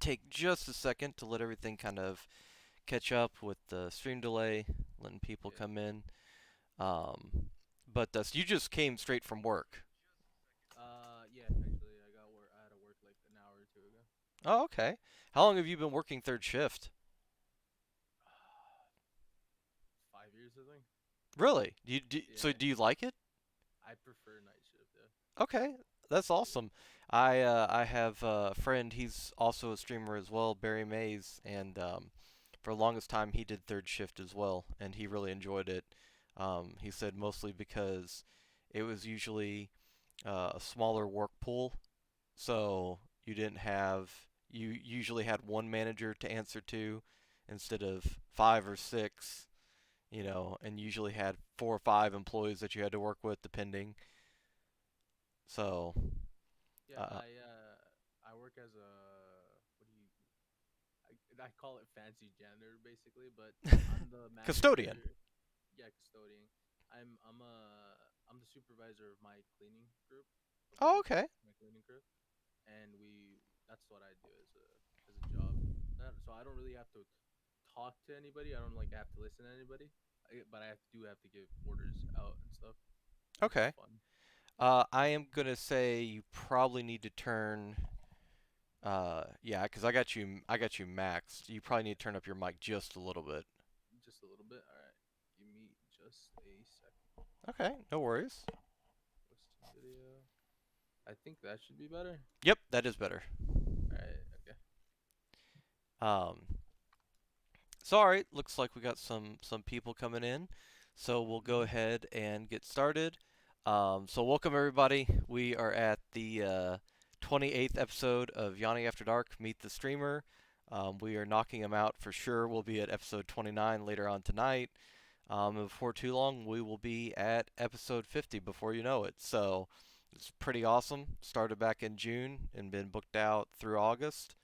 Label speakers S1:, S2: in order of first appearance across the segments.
S1: take just a second to let everything kind of catch up with the stream delay, letting people
S2: Yeah.
S1: come in. But so you just came straight from work.
S2: Yeah. Actually, I got work. I had to work like an hour or two ago.
S1: Oh, okay. How long have you been working third shift?
S2: 5 years, I think.
S1: Really? So
S2: Yeah.
S1: do you like it?
S2: I prefer night shift. Yeah.
S1: Okay, that's awesome. I have a friend. He's also a streamer as well, Barry Mays, and for the longest time he did third shift as well, and he really enjoyed it. He said mostly because it was usually a smaller work pool, so you usually had one manager to answer to instead of five or six, and usually had 4 or 5 employees that you had to work with depending. So,
S2: Yeah.
S1: uh,
S2: I work as a what do you I call it fancy janitor basically, but I'm the
S1: custodian.
S2: manager. Yeah, custodian. I'm the supervisor of my cleaning group, of
S1: Oh, okay.
S2: my cleaning crew, and we that's what I do as a job. So I don't really have to talk to anybody. I don't like have to listen to anybody, but do have to give orders out and stuff, which is
S1: Okay.
S2: fun.
S1: I am gonna say you probably need to turn. Yeah, because I got you maxed. You probably need to turn up your mic just a little bit.
S2: Just a little bit. All right, give me just a second.
S1: Okay, no worries.
S2: Posting video. I think that should be better.
S1: Yep, that is better.
S2: All right. Okay.
S1: Um, Sorry, looks like we got some people coming in, so we'll go
S2: Mhm.
S1: ahead and get started. So welcome everybody. We are at the 28th episode of Yanni After Dark Meet the Streamer. We are knocking them out for sure. We'll be at episode 29 later on tonight. And before too long, we will be at episode 50 before you know it. So it's pretty awesome. Started back in June and been booked out through August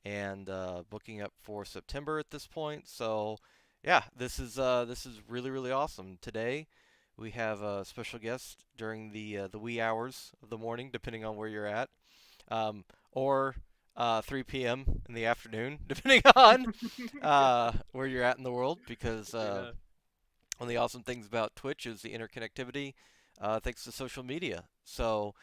S1: and booking up for September at this point. So, yeah, this is really really awesome. Today, we have a special guest during the wee hours of the morning, depending on where you're at, or 3 p.m. in the afternoon, depending on where you're at in the world. Because
S2: Yeah.
S1: one of the awesome things about Twitch is the interconnectivity, thanks to social media. So.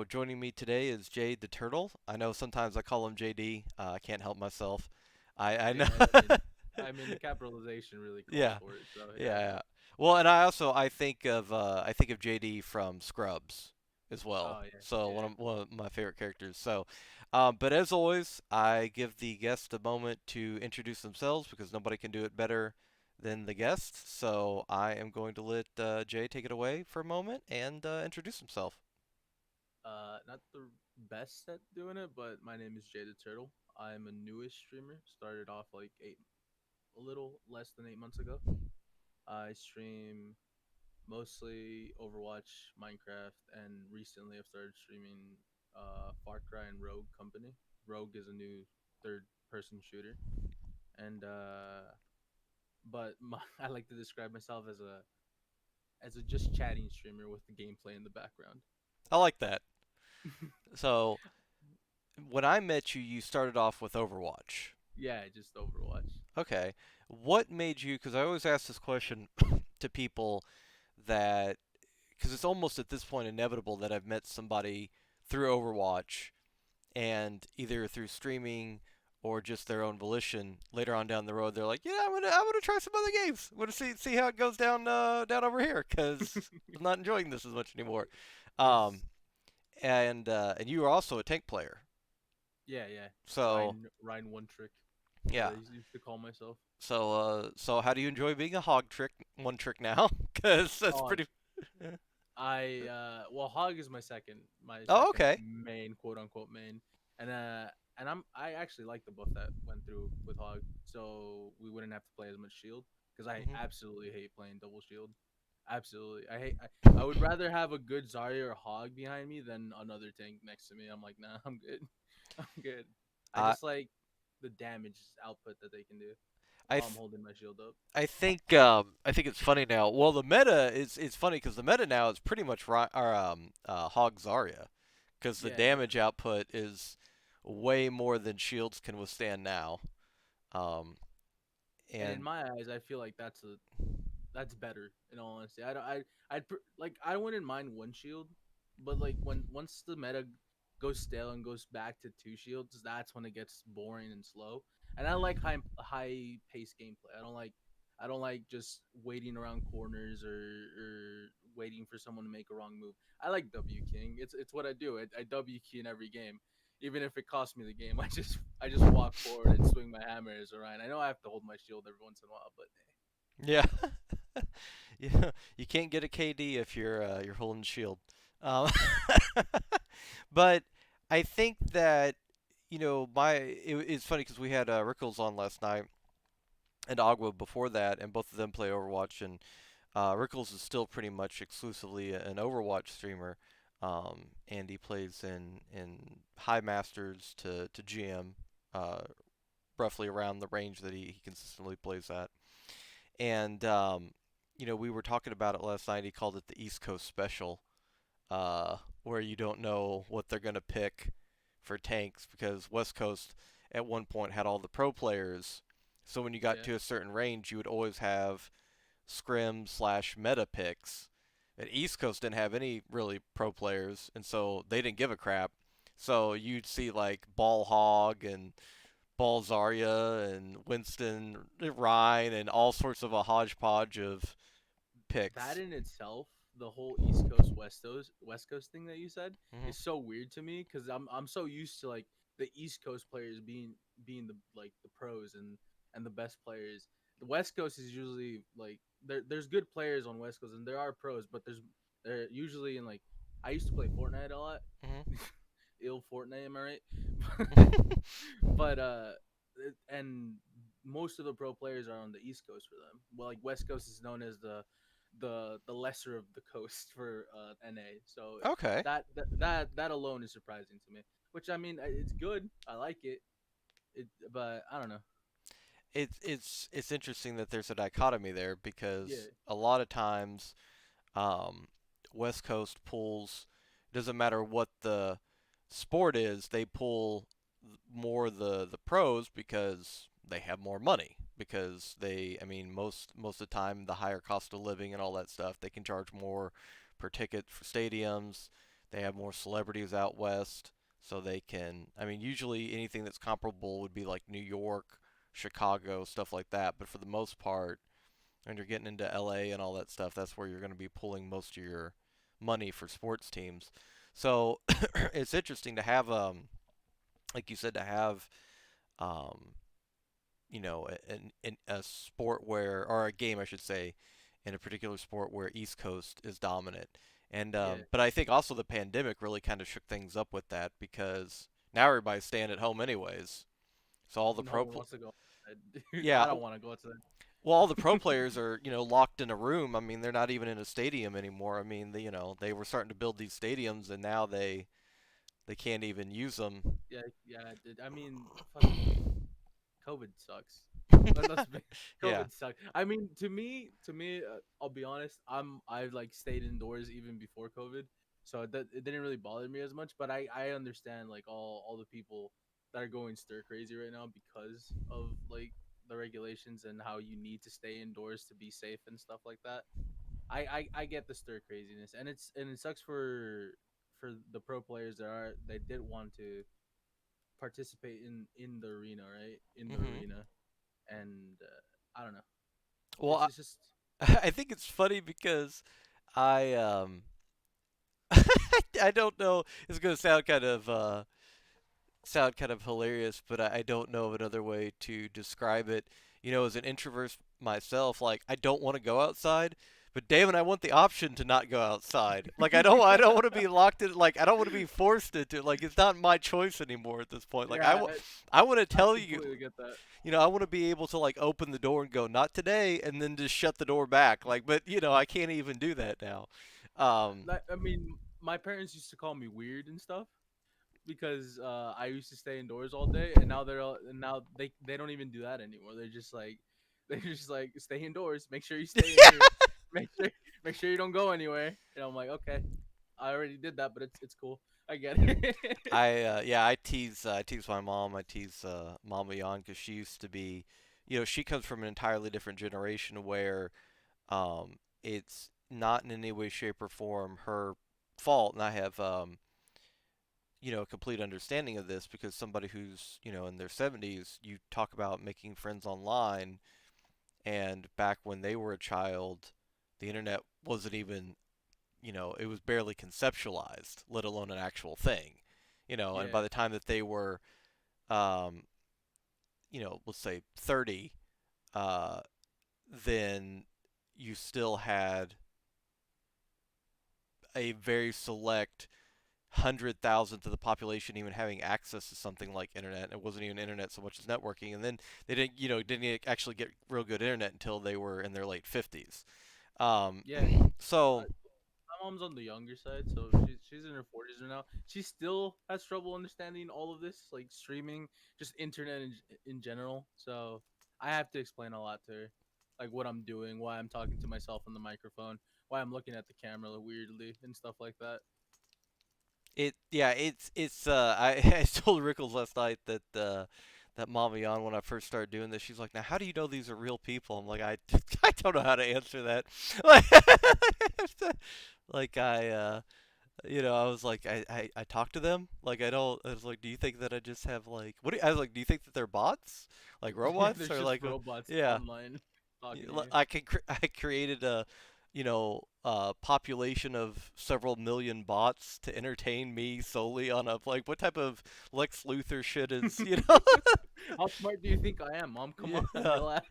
S1: Joining me today is JDaTurtle. I know sometimes I call him JD. I can't help myself. I know.
S2: Yeah. I mean, the capitalization really calls
S1: Yeah,
S2: for it. So
S1: yeah,
S2: yeah.
S1: yeah. Well, and I think of JD from Scrubs as well.
S2: Oh yeah.
S1: So one
S2: Yeah.
S1: of one of my favorite characters. So, but as always, I give the guest a moment to introduce themselves because nobody can do it better than the guest. So I am going to let Jay take it away for a moment and introduce himself.
S2: Not the best at doing it, but my name is JDaTurtle. I'm a newish streamer. Started off like a little less than 8 months ago. I stream mostly Overwatch, Minecraft, and recently I've started streaming Far Cry and Rogue Company. Rogue is a new third-person shooter, and I like to describe myself as a just chatting streamer with the gameplay in the background.
S1: I like that. So when I met you, you started off with Overwatch.
S2: Yeah, just Overwatch.
S1: Okay. What made you, because I always ask this question to people that, because it's almost at this point inevitable that I've met somebody through Overwatch and either through streaming or just their own volition later on down the road they're like, yeah, I'm gonna try some other games. I'm gonna see how it goes down over here because I'm not enjoying this as much anymore. Um,
S2: Yes.
S1: and you are also a tank player,
S2: Yeah, yeah.
S1: so
S2: Ryan one trick, as
S1: yeah.
S2: I used to call myself.
S1: So how do you enjoy being a hog trick, one trick now? Because that's
S2: Oh,
S1: pretty.
S2: well, Hog is my
S1: Oh,
S2: second
S1: okay.
S2: main, quote unquote main, and I actually like the buff that went through with Hog, so we wouldn't have to play as much shield because I
S1: Hmm.
S2: absolutely hate playing double shield. Absolutely, I would rather have a good Zarya or Hog behind me than another tank next to me. I'm like, nah, I'm good. I'm good. I
S1: I
S2: just like the damage output that they can do
S1: I
S2: while I'm
S1: th-
S2: holding my shield up.
S1: I think it's funny now. Well, the meta is it's funny because the meta now is pretty much Hog Zarya, because the
S2: Yeah, yeah.
S1: damage output is way more than shields can withstand now. Um,
S2: And in
S1: and
S2: my eyes, I feel like that's better. In all honesty, I don't. Like I wouldn't mind one shield, but like when once the meta goes stale and goes back to two shields, that's when it gets boring and slow. And I like high pace gameplay. I don't like just waiting around corners or waiting for someone to make a wrong move. I like W King. It's what I do. I W key in every game, even if it costs me the game. I just walk forward and swing my hammer as Orion. I know I have to hold my shield every once in a while, but
S1: yeah, yeah, you can't get a KD if you're holding shield. Um, but I think that it's funny because we had Rickles on last night and Agua before that, and both of them play Overwatch. And Rickles is still pretty much exclusively an Overwatch streamer, and he plays in high masters to GM, uh, roughly around the range that he consistently plays at. And we were talking about it last night. He called it the East Coast Special, where you don't know what they're gonna pick for tanks because West Coast at one point had all the pro players. So when you got
S2: yeah.
S1: to a certain range, you would always have scrim slash meta picks. And East Coast didn't have any really pro players, and so they didn't give a crap. So you'd see like Ball Hog and Ball Zarya and Winston Ryan and all sorts of a hodgepodge of
S2: That
S1: picks.
S2: in itself, the whole East Coast West Coast thing that you said
S1: Hmm.
S2: is so weird to me because I'm so used to like the East Coast players being the like the pros and the best players. The West Coast is usually like there's good players on West Coast and there are pros, but they're usually in like I used to play Fortnite a lot.
S1: Hmm.
S2: Ill Fortnite, am I right? But and most of the pro players are on the East Coast for them. Well, like West Coast is known as the lesser of the coast for NA. So
S1: Okay.
S2: that alone is surprising to me. Which I mean, it's good. I like it. But I don't know.
S1: It's interesting that there's a dichotomy there
S2: Yeah,
S1: because a lot of times um, West Coast pulls doesn't matter what the sport is, they pull more the pros because they have more money because I mean most of the time the higher cost of living and all that stuff, they can charge more per ticket for stadiums. They have more celebrities out west, so they can I mean usually anything that's comparable would be like New York, Chicago, stuff like that, but for the most part when you're getting into LA and all that stuff, that's where you're going to be pulling most of your money for sports teams. So it's interesting to have like you said, to have um, a sport where, or a game, I should say, in a particular sport where East Coast is dominant. And
S2: yeah.
S1: but I think also the pandemic really kind of shook things up with that because now everybody's staying at home anyways. So all the
S2: No
S1: pro,
S2: one wants to go outside. Dude,
S1: yeah,
S2: I don't want to go outside.
S1: well, all the pro players are locked in a room. I mean, they're not even in a stadium anymore. I mean, they were starting to build these stadiums, and now they can't even use them.
S2: Yeah, yeah. Dude, I mean, fucking COVID sucks. Let's be,
S1: Yeah.
S2: COVID sucks. I mean, to me, I'll be honest. I've like stayed indoors even before COVID, so it didn't really bother me as much. But I understand like all the people that are going stir crazy right now because of like the regulations and how you need to stay indoors to be safe and stuff like that. I get the stir craziness, and it sucks for the pro players that they did want to participate in the arena, right? In the
S1: Hmm.
S2: arena, and I don't know.
S1: Well,
S2: It's just
S1: I think it's funny because I I don't know. It's gonna sound kind of hilarious, but I don't know of another way to describe it. As an introvert myself, like I don't want to go outside, but damn it, I want the option to not go outside. Like I don't want to be locked in. Like I don't want to be forced into. Like it's not my choice anymore at this point. Like
S2: yeah.
S1: I want to
S2: I
S1: tell you,
S2: completely get that.
S1: I want to be able to like open the door and go not today, and then just shut the door back. Like, but I can't even do that now. Um,
S2: I mean, my parents used to call me weird and stuff because I used to stay indoors all day, and now they don't even do that anymore. They're just like stay indoors. Make sure you stay in here. Make sure make sure you don't go anywhere. And I'm like, okay, I already did that, but it's cool. I get it.
S1: I tease my mom. I tease Mama Yon because she used to be, she comes from an entirely different generation where it's not in any way, shape, or form her fault, and I have a complete understanding of this because somebody who's in their 70s, you talk about making friends online, and back when they were a child, the internet wasn't even it was barely conceptualized, let alone an actual thing. And by
S2: Yeah,
S1: the time that they were, um, let's say 30, uh, then you still had a very select 100,000th of the population even having access to something like internet. It wasn't even internet so much as networking, and then they didn't actually get real good internet until they were in their late 50s. Um,
S2: yeah.
S1: so
S2: My mom's on the younger side, so she's in her 40s right now. She still has trouble understanding all of this, like streaming, just internet in general. So I have to explain a lot to her, like what I'm doing, why I'm talking to myself on the microphone, why I'm looking at the camera weirdly, and stuff like that.
S1: I I told Rickles last night that Mama Yon, when I first started doing this, she's like, now how do you know these are real people? I'm like, I don't know how to answer that. Like, like I was like, I talk to them. Like I was like, do you think that I just have like I was like, do you think that they're bots, like robots,
S2: There's
S1: or
S2: just
S1: like
S2: robots
S1: yeah.
S2: online talking to you.
S1: I created a population of several million bots to entertain me solely on a like what type of Lex Luthor shit is
S2: How smart do you think I am, mom? Come on,
S1: yeah.
S2: relax.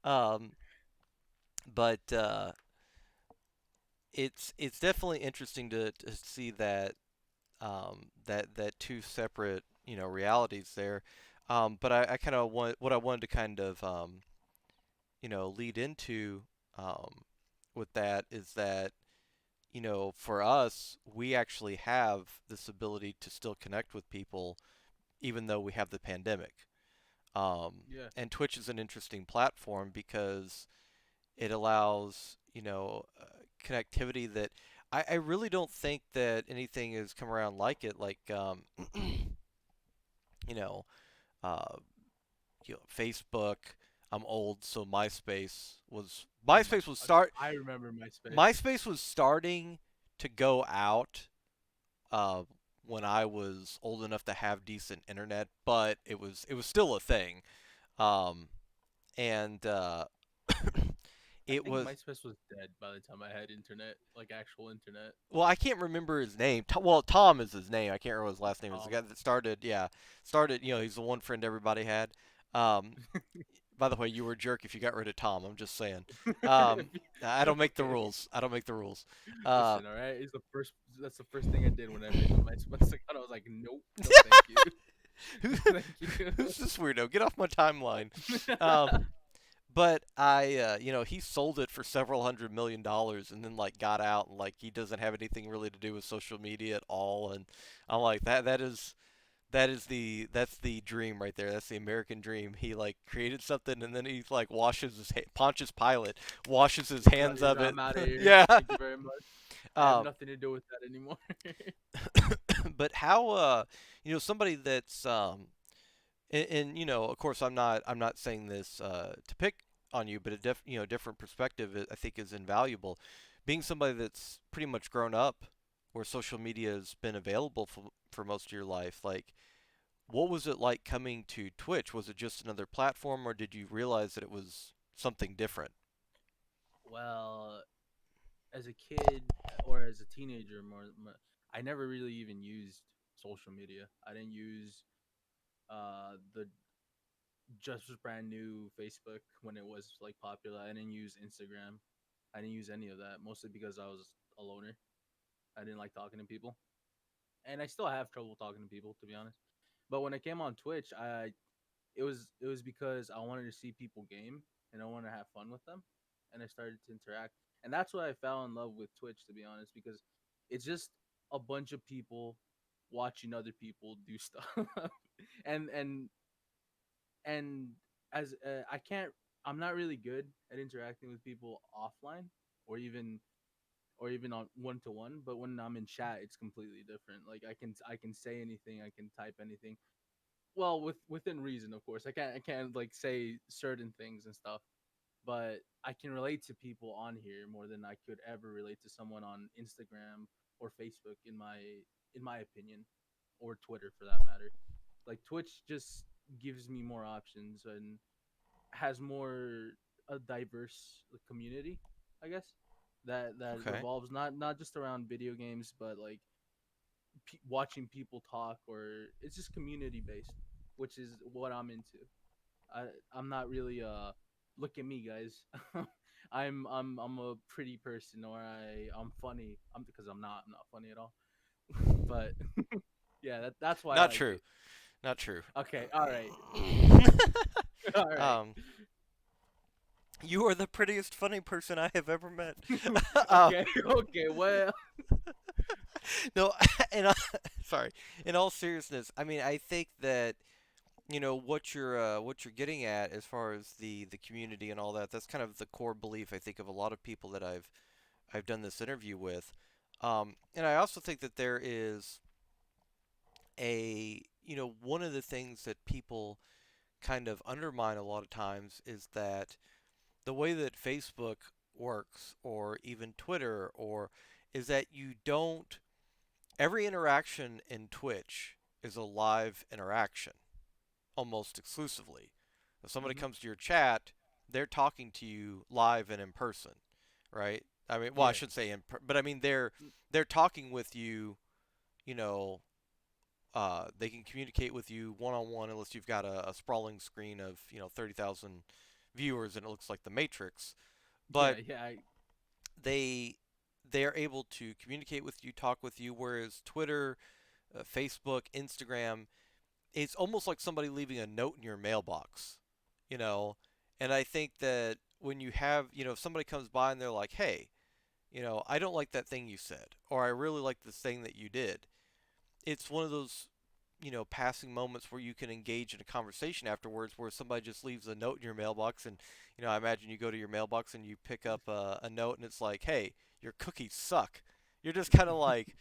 S1: um but it's definitely interesting to see that that two separate realities there. But I kind of want what I wanted to kind of lead into with that is that for us, we actually have this ability to still connect with people even though we have the pandemic.
S2: Yeah,
S1: And Twitch is an interesting platform because it allows, connectivity that I really don't think that anything has come around like it. Like, you know, uh, Facebook. I'm old, so
S2: oh my, I remember MySpace.
S1: MySpace was starting to go out uh, when I was old enough to have decent internet, but it was still a thing. Um, and
S2: I
S1: it
S2: think
S1: was
S2: MySpace was dead by the time I had internet, like actual internet.
S1: well, I can't remember his name. Well, Tom is his name. I can't remember his last name. It's the guy
S2: Um,
S1: that started. Yeah, started. He's the one friend everybody had. Um, by the way, you were a jerk if you got rid of Tom. I'm just saying. Um, I don't make the
S2: okay,
S1: rules. I don't make the rules. Uh,
S2: listen, all right. It's the first. That's the first thing I did when I made my MySpace account. I was like, nope, no, thank you,
S1: who,
S2: no, thank you.
S1: who's this weirdo? Get off my timeline. Um, But he sold it for several $100 million, and then like got out, and like he doesn't have anything really to do with social media at all. And I'm like, that's the dream right there. That's the American dream. He like created something, and then he like washes Pontius Pilate washes his hands
S2: He's
S1: of
S2: like,
S1: it.
S2: I'm out of here.
S1: Yeah.
S2: Thank you very much. I have
S1: Um,
S2: nothing to do with that anymore.
S1: but how somebody that's and of course I'm not saying this to pick on you, but a different perspective I think is invaluable. Being somebody that's pretty much grown up where social media has been available for most of your life, like what was it like coming to Twitch? Was it just another platform, or did you realize that it was something different?
S2: Well, as a kid or as a teenager, I never really even used social media. I didn't use the just brand new Facebook when it was like popular. I didn't use Instagram. I didn't use any of that, mostly because I was a loner. I didn't like talking to people, and I still have trouble talking to people, to be honest. But when I came on Twitch, it was because I wanted to see people game and I wanted to have fun with them, and I started to interact, and that's why I fell in love with Twitch, to be honest, because it's just a bunch of people watching other people do stuff, and and and as I can't, I'm not really good at interacting with people offline, or even or even on one to one. But when I'm in chat, it's completely different. Like I can say anything, I can type anything. Well, within reason, of course. I can't like say certain things and stuff, but I can relate to people on here more than I could ever relate to someone on Instagram or Facebook, in my opinion, or Twitter for that matter. Like Twitch just gives me more options and has more a diverse community, I guess, that
S1: Okay.
S2: revolves not just around video games, but like watching people talk, or it's just community based, which is what I'm into. I I'm not really look at me guys. I'm a pretty person, or I'm funny. I'm because I'm not funny at all. But yeah, that's why I
S1: Not
S2: like
S1: true.
S2: it.
S1: Not true.
S2: Okay, all right. All right.
S1: um, you are the prettiest funny person I have ever met. um,
S2: Okay, okay. Well,
S1: no, and sorry. In all seriousness, I mean, I think that what you're getting at as far as the community and all that. That's kind of the core belief I think of a lot of people that I've done this interview with. And I also think that there is one of the things that people kind of undermine a lot of times is that the way that Facebook works or even Twitter or is that you don't every interaction in Twitch is a live interaction almost exclusively. If somebody
S2: hmm
S1: comes to your chat, they're talking to you live and in person, right? I mean, well, I
S2: yeah,
S1: should say but I mean they're talking with you, you know, they can communicate with you one on one unless you've got a sprawling screen of 30,000 viewers and it looks like the Matrix.
S2: yeah,
S1: But
S2: yeah.
S1: they they are able to communicate with you, talk with you, whereas Twitter, Facebook, Instagram, it's almost like somebody leaving a note in your mailbox, you know. And I think that when you have, if somebody comes by and they're like, "Hey, I don't like that thing you said," or "I really like this thing that you did," it's one of those passing moments where you can engage in a conversation afterwards where somebody just leaves a note in your mailbox and I imagine you go to your mailbox and you pick up a note and it's like, hey, your cookies suck. You're just kind of like,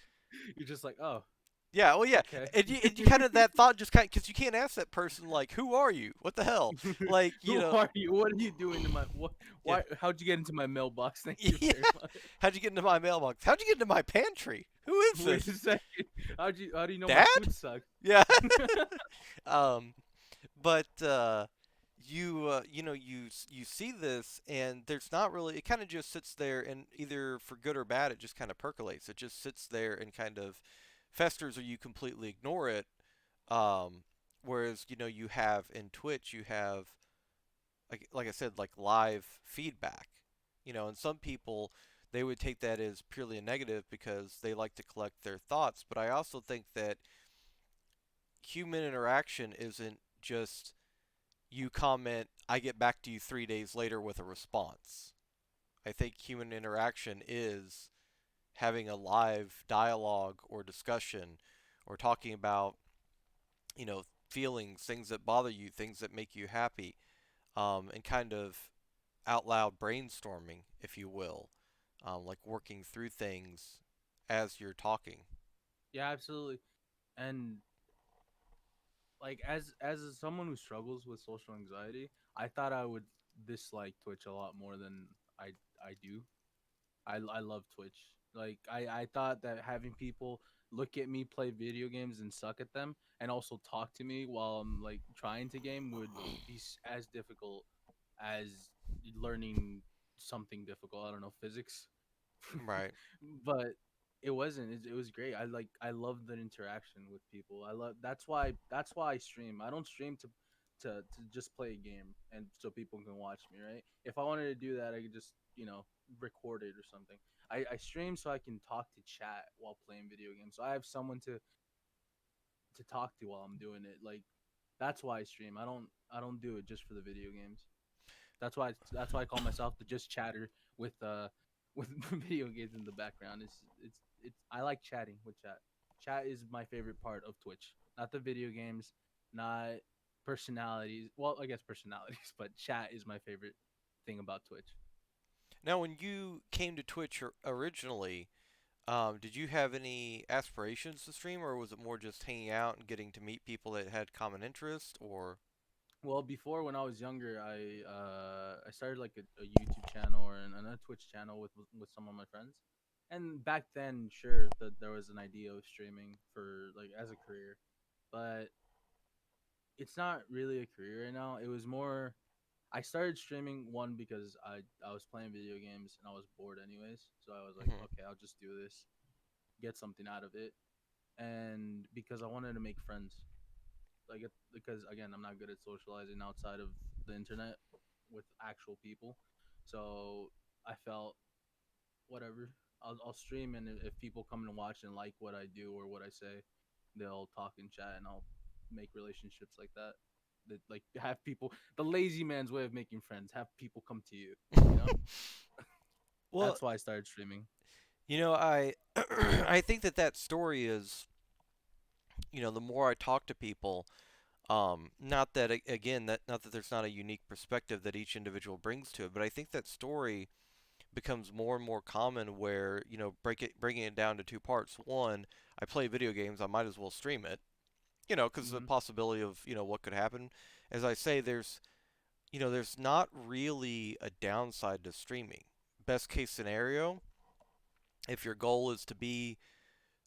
S2: You're just like, oh,
S1: yeah, well, yeah,
S2: okay.
S1: and you kind of that thought just kind of because you can't ask that person like, who are you, what the hell, like,
S2: Who are you? What are you doing to my what?
S1: yeah.
S2: Why? How'd you get into my mailbox? Thank you
S1: Yeah,
S2: very much.
S1: how'd you get into my mailbox, how'd you get into my pantry, who is
S2: Wait a
S1: this,
S2: second. How do you know my
S1: dad?
S2: food sucks?
S1: Yeah. um but you see this and there's not really, it kind of just sits there and either for good or bad it just kind of percolates, it just sits there and kind of festers or you completely ignore it. Whereas you have in Twitch you have like I said, like live feedback, and some people they would take that as purely a negative because they like to collect their thoughts, but I also think that human interaction isn't just you comment, I get back to you 3 days later with a response. I think human interaction is having a live dialogue or discussion or talking about, feelings, things that bother you, things that make you happy, and kind of out loud brainstorming, if you will, like working through things as you're talking.
S2: Yeah, absolutely. And like as someone who struggles with social anxiety, I thought I would dislike Twitch a lot more than I I do. I love Twitch. Like I thought that having people look at me play video games and suck at them, and also talk to me while I'm like trying to game, would be as difficult as learning something difficult. I don't know, physics.
S1: Right.
S2: But it wasn't. It was great. I love the interaction with people. I love that's why I stream. I don't stream to just play a game and so people can watch me, right? If I wanted to do that, I could just, record it or something. I stream so I can talk to chat while playing video games. So I have someone to talk to while I'm doing it. Like that's why I stream. I don't do it just for the video games. That's why I call myself the just chatter with with video games in the background. It's I like chatting with chat. Chat is my favorite part of Twitch. Not the video games, not personalities. Well, I guess personalities, but chat is my favorite thing about Twitch.
S1: Now, when you came to Twitch originally, did you have any aspirations to stream, or was it more just hanging out and getting to meet people that had common interest, or?
S2: Well, before when I was younger, I started like a YouTube channel or a Twitch channel with some of my friends, and back then, sure, that there was an idea of streaming for like as a career, but it's not really a career right now. It was more I started streaming one because I was playing video games and I was bored anyways, so I was like,
S1: Mhm.
S2: okay, I'll just do this, get something out of it, and because I wanted to make friends. Because again, I'm not good at socializing outside of the internet with actual people. So I felt whatever. I'll stream, and if people come and watch and like what I do or what I say, they'll talk and chat, and I'll make relationships like that. That like have people. The lazy man's way of making friends. Have people come to you. You know.
S1: Well,
S2: That's why I started streaming.
S1: I I think that story is, the more I talk to people, not that again that not that there's not a unique perspective that each individual brings to it, but I think that story becomes more and more common where, bringing it down to two parts. One, I play video games, I might as well stream it, because the
S2: Hmm.
S1: possibility of, what could happen. As I say, there's not really a downside to streaming. Best case scenario, if your goal is to be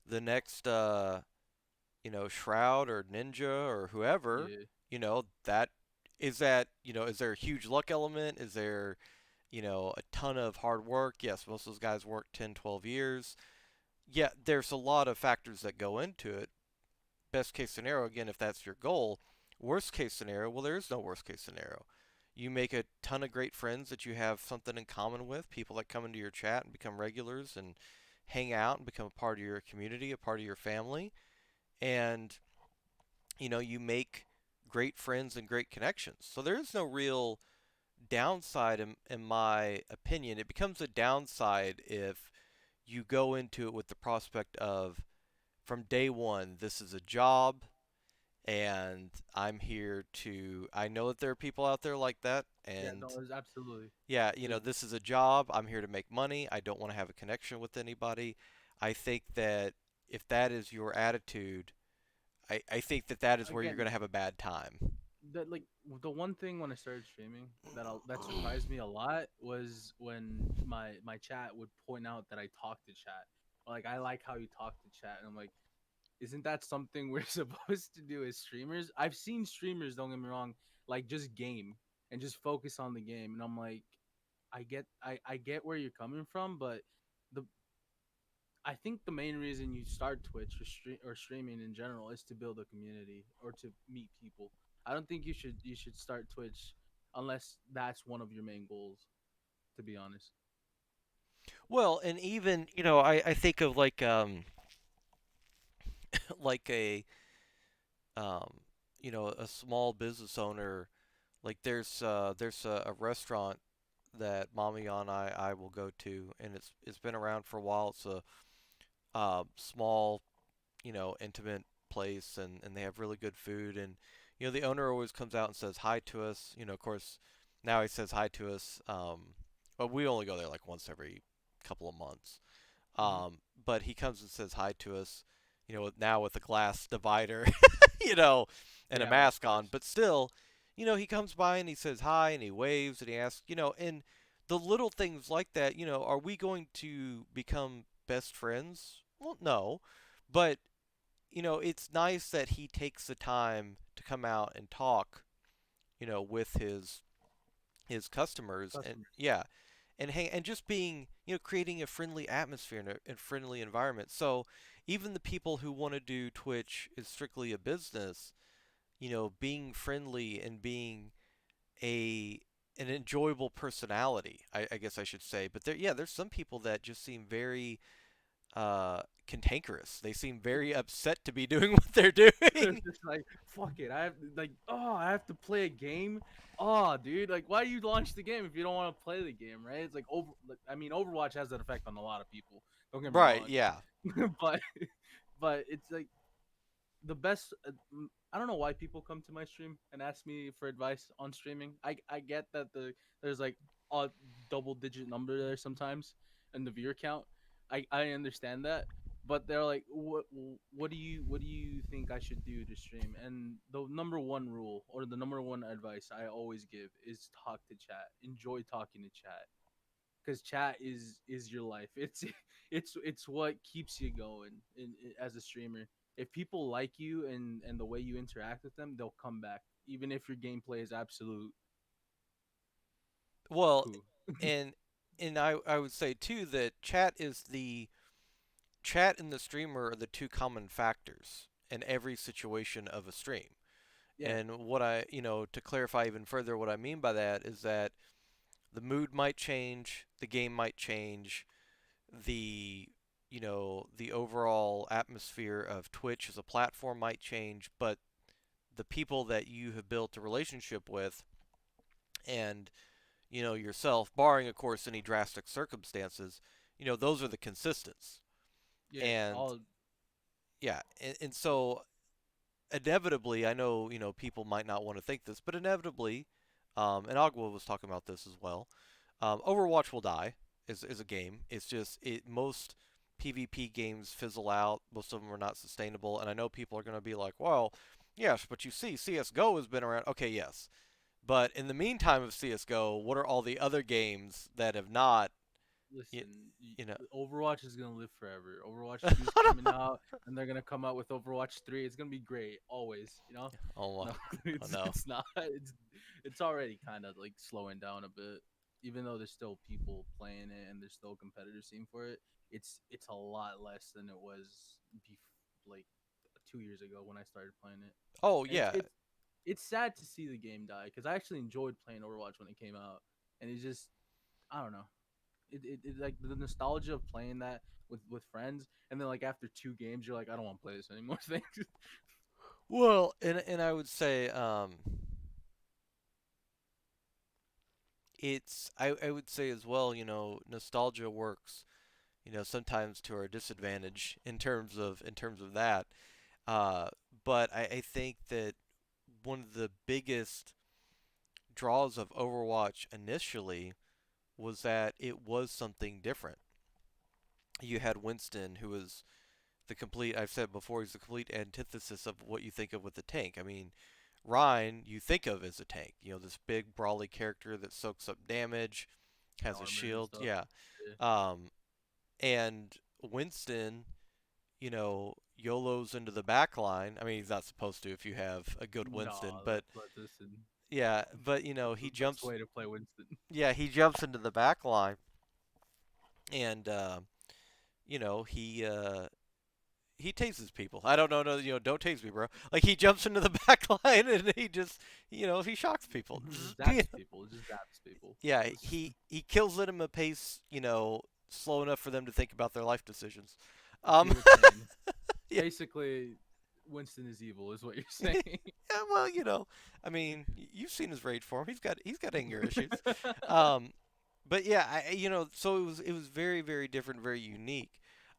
S1: the next, Shroud or Ninja or whoever,
S2: Yeah.
S1: is there a huge luck element? Is there, a ton of hard work? Yes, most of those guys work 10, 12 years. Yeah, there's a lot of factors that go into it. Best case scenario, again, if that's your goal. Worst case scenario, well, there is no worst case scenario. You make a ton of great friends that you have something in common with, people that come into your chat and become regulars and hang out and become a part of your community, a part of your family. And, you make great friends and great connections. So there is no real downside in my opinion. It becomes a downside if you go into it with the prospect of, from day one, this is a job and I know that there are people out there like that.
S2: Yeah.
S1: And
S2: No. It's absolutely.
S1: yeah,
S2: There's.
S1: this is a job. I'm here to make money. I don't want to have a connection with anybody. I think that if that is your attitude, I think that is where you're
S2: Again,
S1: going to have a bad time.
S2: that like the one thing when I started streaming that surprised me a lot was when my chat would point out that I talk to chat. Like I like how you talk to chat, and I'm like, isn't that something we're supposed to do as streamers? I've seen streamers, don't get me wrong, like just game and just focus on the game, and I'm like, I get where you're coming from, but the I think the main reason you start Twitch or streaming in general is to build a community or to meet people. I don't think you should start Twitch unless that's one of your main goals. To be honest.
S1: Well, and even, I think of like um, a small business owner. Like there's a restaurant that Mama and I will go to, and it's been around for a while. It's a small, intimate place, and they have really good food. And the owner always comes out and says hi to us. Of course, now he says hi to us. But we only go there like once every couple of months.
S2: Hmm.
S1: But he comes and says hi to us, now with a glass divider, you know, and a
S2: Yeah, of
S1: mask on.
S2: course.
S1: But still, he comes by and he says hi and he waves and he asks, and the little things like that, are we going to become best friends? Well, no. But, it's nice that he takes the time to come out and talk, with his customers, and
S2: Customers.
S1: yeah, and just being, creating a friendly atmosphere and a friendly environment. So even the people who want to do Twitch is strictly a business, being friendly and being a an enjoyable personality, I guess I should say. But there's some people that just seem very cantankerous. They seem very upset to be doing what they're
S2: It's
S1: doing.
S2: just like fuck it. I have to play a game. Oh, dude, like why do you launch the game if you don't want to play the game, right? It's I mean, Overwatch has that effect on a lot of people. Don't get me
S1: Right,
S2: wrong,
S1: yeah.
S2: but but it's like the best. I don't know why people come to my stream and ask me for advice on streaming. I get that there's like a double digit number there sometimes in the viewer count. I understand that, but they're like, what do you think I should do to stream? And the number one rule or the number one advice I always give is talk to chat. Enjoy talking to chat because chat is your life. It's what keeps you going as a streamer. If people like you and the way you interact with them, they'll come back, even if your gameplay is absolute
S1: Well,
S2: poo.
S1: and I would say too that chat and the streamer are the two common factors in every situation of a stream.
S2: Yeah,
S1: And what I, to clarify even further, what I mean by that is that the mood might change, the game might change, the the overall atmosphere of Twitch as a platform might change, but the people that you have built a relationship with and yourself, barring of course any drastic circumstances, those are the consistents.
S2: yeah.
S1: And
S2: All
S1: yeah, and so inevitably, I know people might not want to think this, but inevitably, and Agua was talking about this as well. Overwatch will die is a game. It's just most PvP games fizzle out. Most of them are not sustainable, and I know people are going to be like, "Well, yes, but you see, CS:GO has been around." Okay, yes, but in the meantime of CS:GO, what are all the other games that have not? You,
S2: listen,
S1: you know,
S2: Overwatch is gonna live forever. Overwatch 2 is coming out, and they're gonna come out with Overwatch 3. It's gonna be great, always.
S1: oh,
S2: No,
S1: oh
S2: it's
S1: no.
S2: it's not. It's already kind of like slowing down a bit. Even though there's still people playing it and there's still a competitive scene for it, it's a lot less than it was like 2 years ago when I started playing it.
S1: Oh
S2: And
S1: yeah.
S2: it's sad to see the game die because I actually enjoyed playing Overwatch when it came out, and it's just I don't know it like the nostalgia of playing that with friends, and then like after 2 games, you're like, I don't want to play this anymore. Thanks.
S1: Well, and I would say I would say as well, nostalgia works, sometimes to our disadvantage in terms of that. Uh, but I think that one of the biggest draws of Overwatch initially was that it was something different. You had Winston, who was the complete, I've said before, he's the complete antithesis of what you think of with a tank. I mean, Ryan, you think of as a tank, this big, brawly character that soaks up damage, has a
S2: Armor and
S1: shield,
S2: stuff.
S1: yeah.
S2: Yeah.
S1: Um, and Winston, YOLO's into the back line. I mean, he's not supposed to if you have a good Winston,
S2: No,
S1: but
S2: but listen,
S1: yeah, but
S2: that's
S1: he
S2: the best
S1: jumps.
S2: way to play Winston.
S1: Yeah, he jumps into the back line, and he tases people. I don't know, no, don't tase me, bro. Like he jumps into the back line and he just, he shocks people.
S2: Zaps people. It just zaps people.
S1: Yeah, he kills them at a pace, slow enough for them to think about their life decisions. Um,
S2: Pure pain.
S1: yeah,
S2: Basically, Winston is evil, is what you're
S1: yeah,
S2: saying.
S1: well, I mean, you've seen his rage form. He's got anger issues. Um, but yeah, so it was very very different, very unique.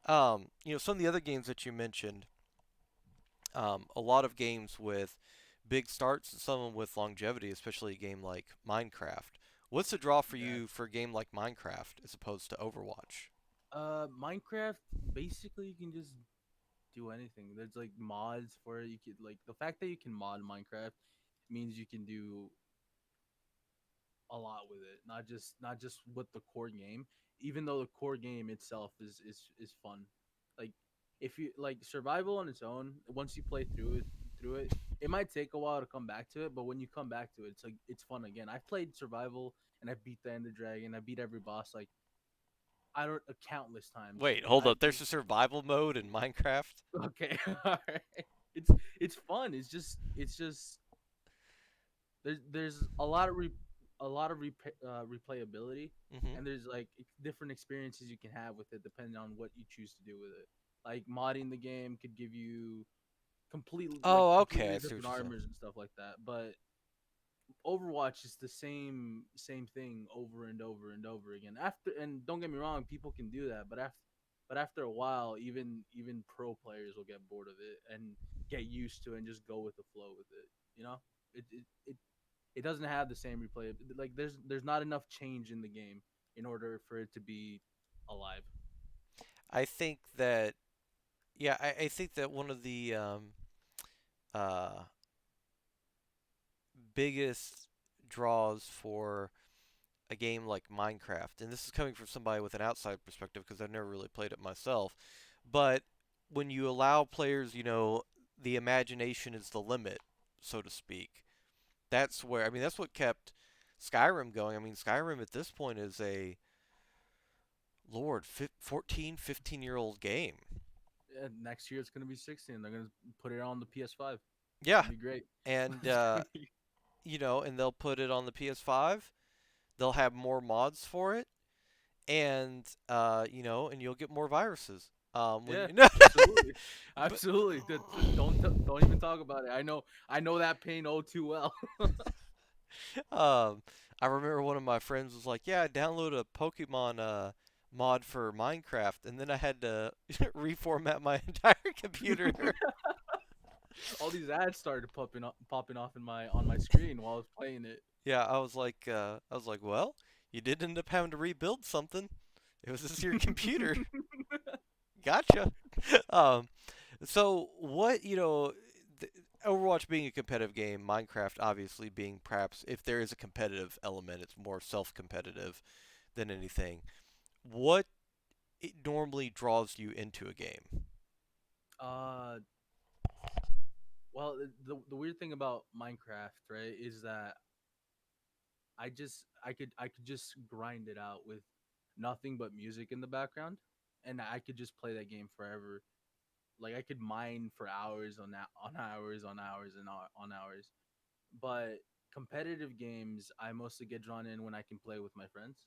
S1: Some of the other games that you mentioned, a lot of games with big starts and some with longevity, especially a game like Minecraft. What's the draw for
S2: Exactly.
S1: you for a game like Minecraft as opposed to Overwatch?
S2: Minecraft, basically you can just do anything. There's like mods for it. You could like the fact that you can mod Minecraft means you can do a lot with it. Not just with the core game. Even though the core game itself is fun. Like if you like survival on its own, once you play through it, it might take a while to come back to it, but when you come back to it, it's like it's fun again. I've played survival and I beat the Ender Dragon. I beat every boss like I don't countless times.
S1: Wait, hold
S2: I
S1: up. There's a survival mode in Minecraft?
S2: okay, all right. It's fun. It's just there's a lot of replayability,
S1: Hmm.
S2: and there's like different experiences you can have with it depending on what you choose to do with it. Like modding the game could give you
S1: Oh, okay.
S2: completely
S1: I see what
S2: different
S1: you're saying.
S2: armors and stuff like that. But Overwatch is the same thing over and over and over again. After and don't get me wrong, people can do that, but after a while, even pro players will get bored of it and get used to it and just go with the flow with it. You know, it doesn't have the same replay. Like there's not enough change in the game in order for it to be alive.
S1: I think that yeah, I think that one of the uh, biggest draws for a game like Minecraft, and this is coming from somebody with an outside perspective because I've never really played it myself, but when you allow players, the imagination is the limit, so to speak. That's where, I mean, that's what kept Skyrim going. I mean, Skyrim at this point is a, Lord, 14, 15-year-old game.
S2: Yeah, next year it's gonna be 16. They're gonna put it on the PS5. It's
S1: Yeah,
S2: gonna be great.
S1: and,
S2: It's gonna be-
S1: and they'll put it on the PS5. They'll have more mods for it, and and you'll get more viruses. When
S2: yeah,
S1: you know,
S2: absolutely,
S1: but
S2: absolutely. Don't even talk about it. I know that pain all too well.
S1: um, I remember one of my friends was like, "Yeah, I downloaded a Pokemon mod for Minecraft," and then I had to reformat my entire computer.
S2: All these ads started popping off in my on my screen while I was playing it.
S1: Yeah, well, you did end up having to rebuild something. It was just your computer. Gotcha. Um, so what, th- Overwatch being a competitive game, Minecraft obviously being perhaps, if there is a competitive element, it's more self-competitive than anything. What it normally draws you into a game?
S2: uh, well, the weird thing about Minecraft, right, is that I could just grind it out with nothing but music in the background, and I could just play that game forever. Like I could mine for hours on hours on hours and on hours. But competitive games, I mostly get drawn in when I can play with my friends.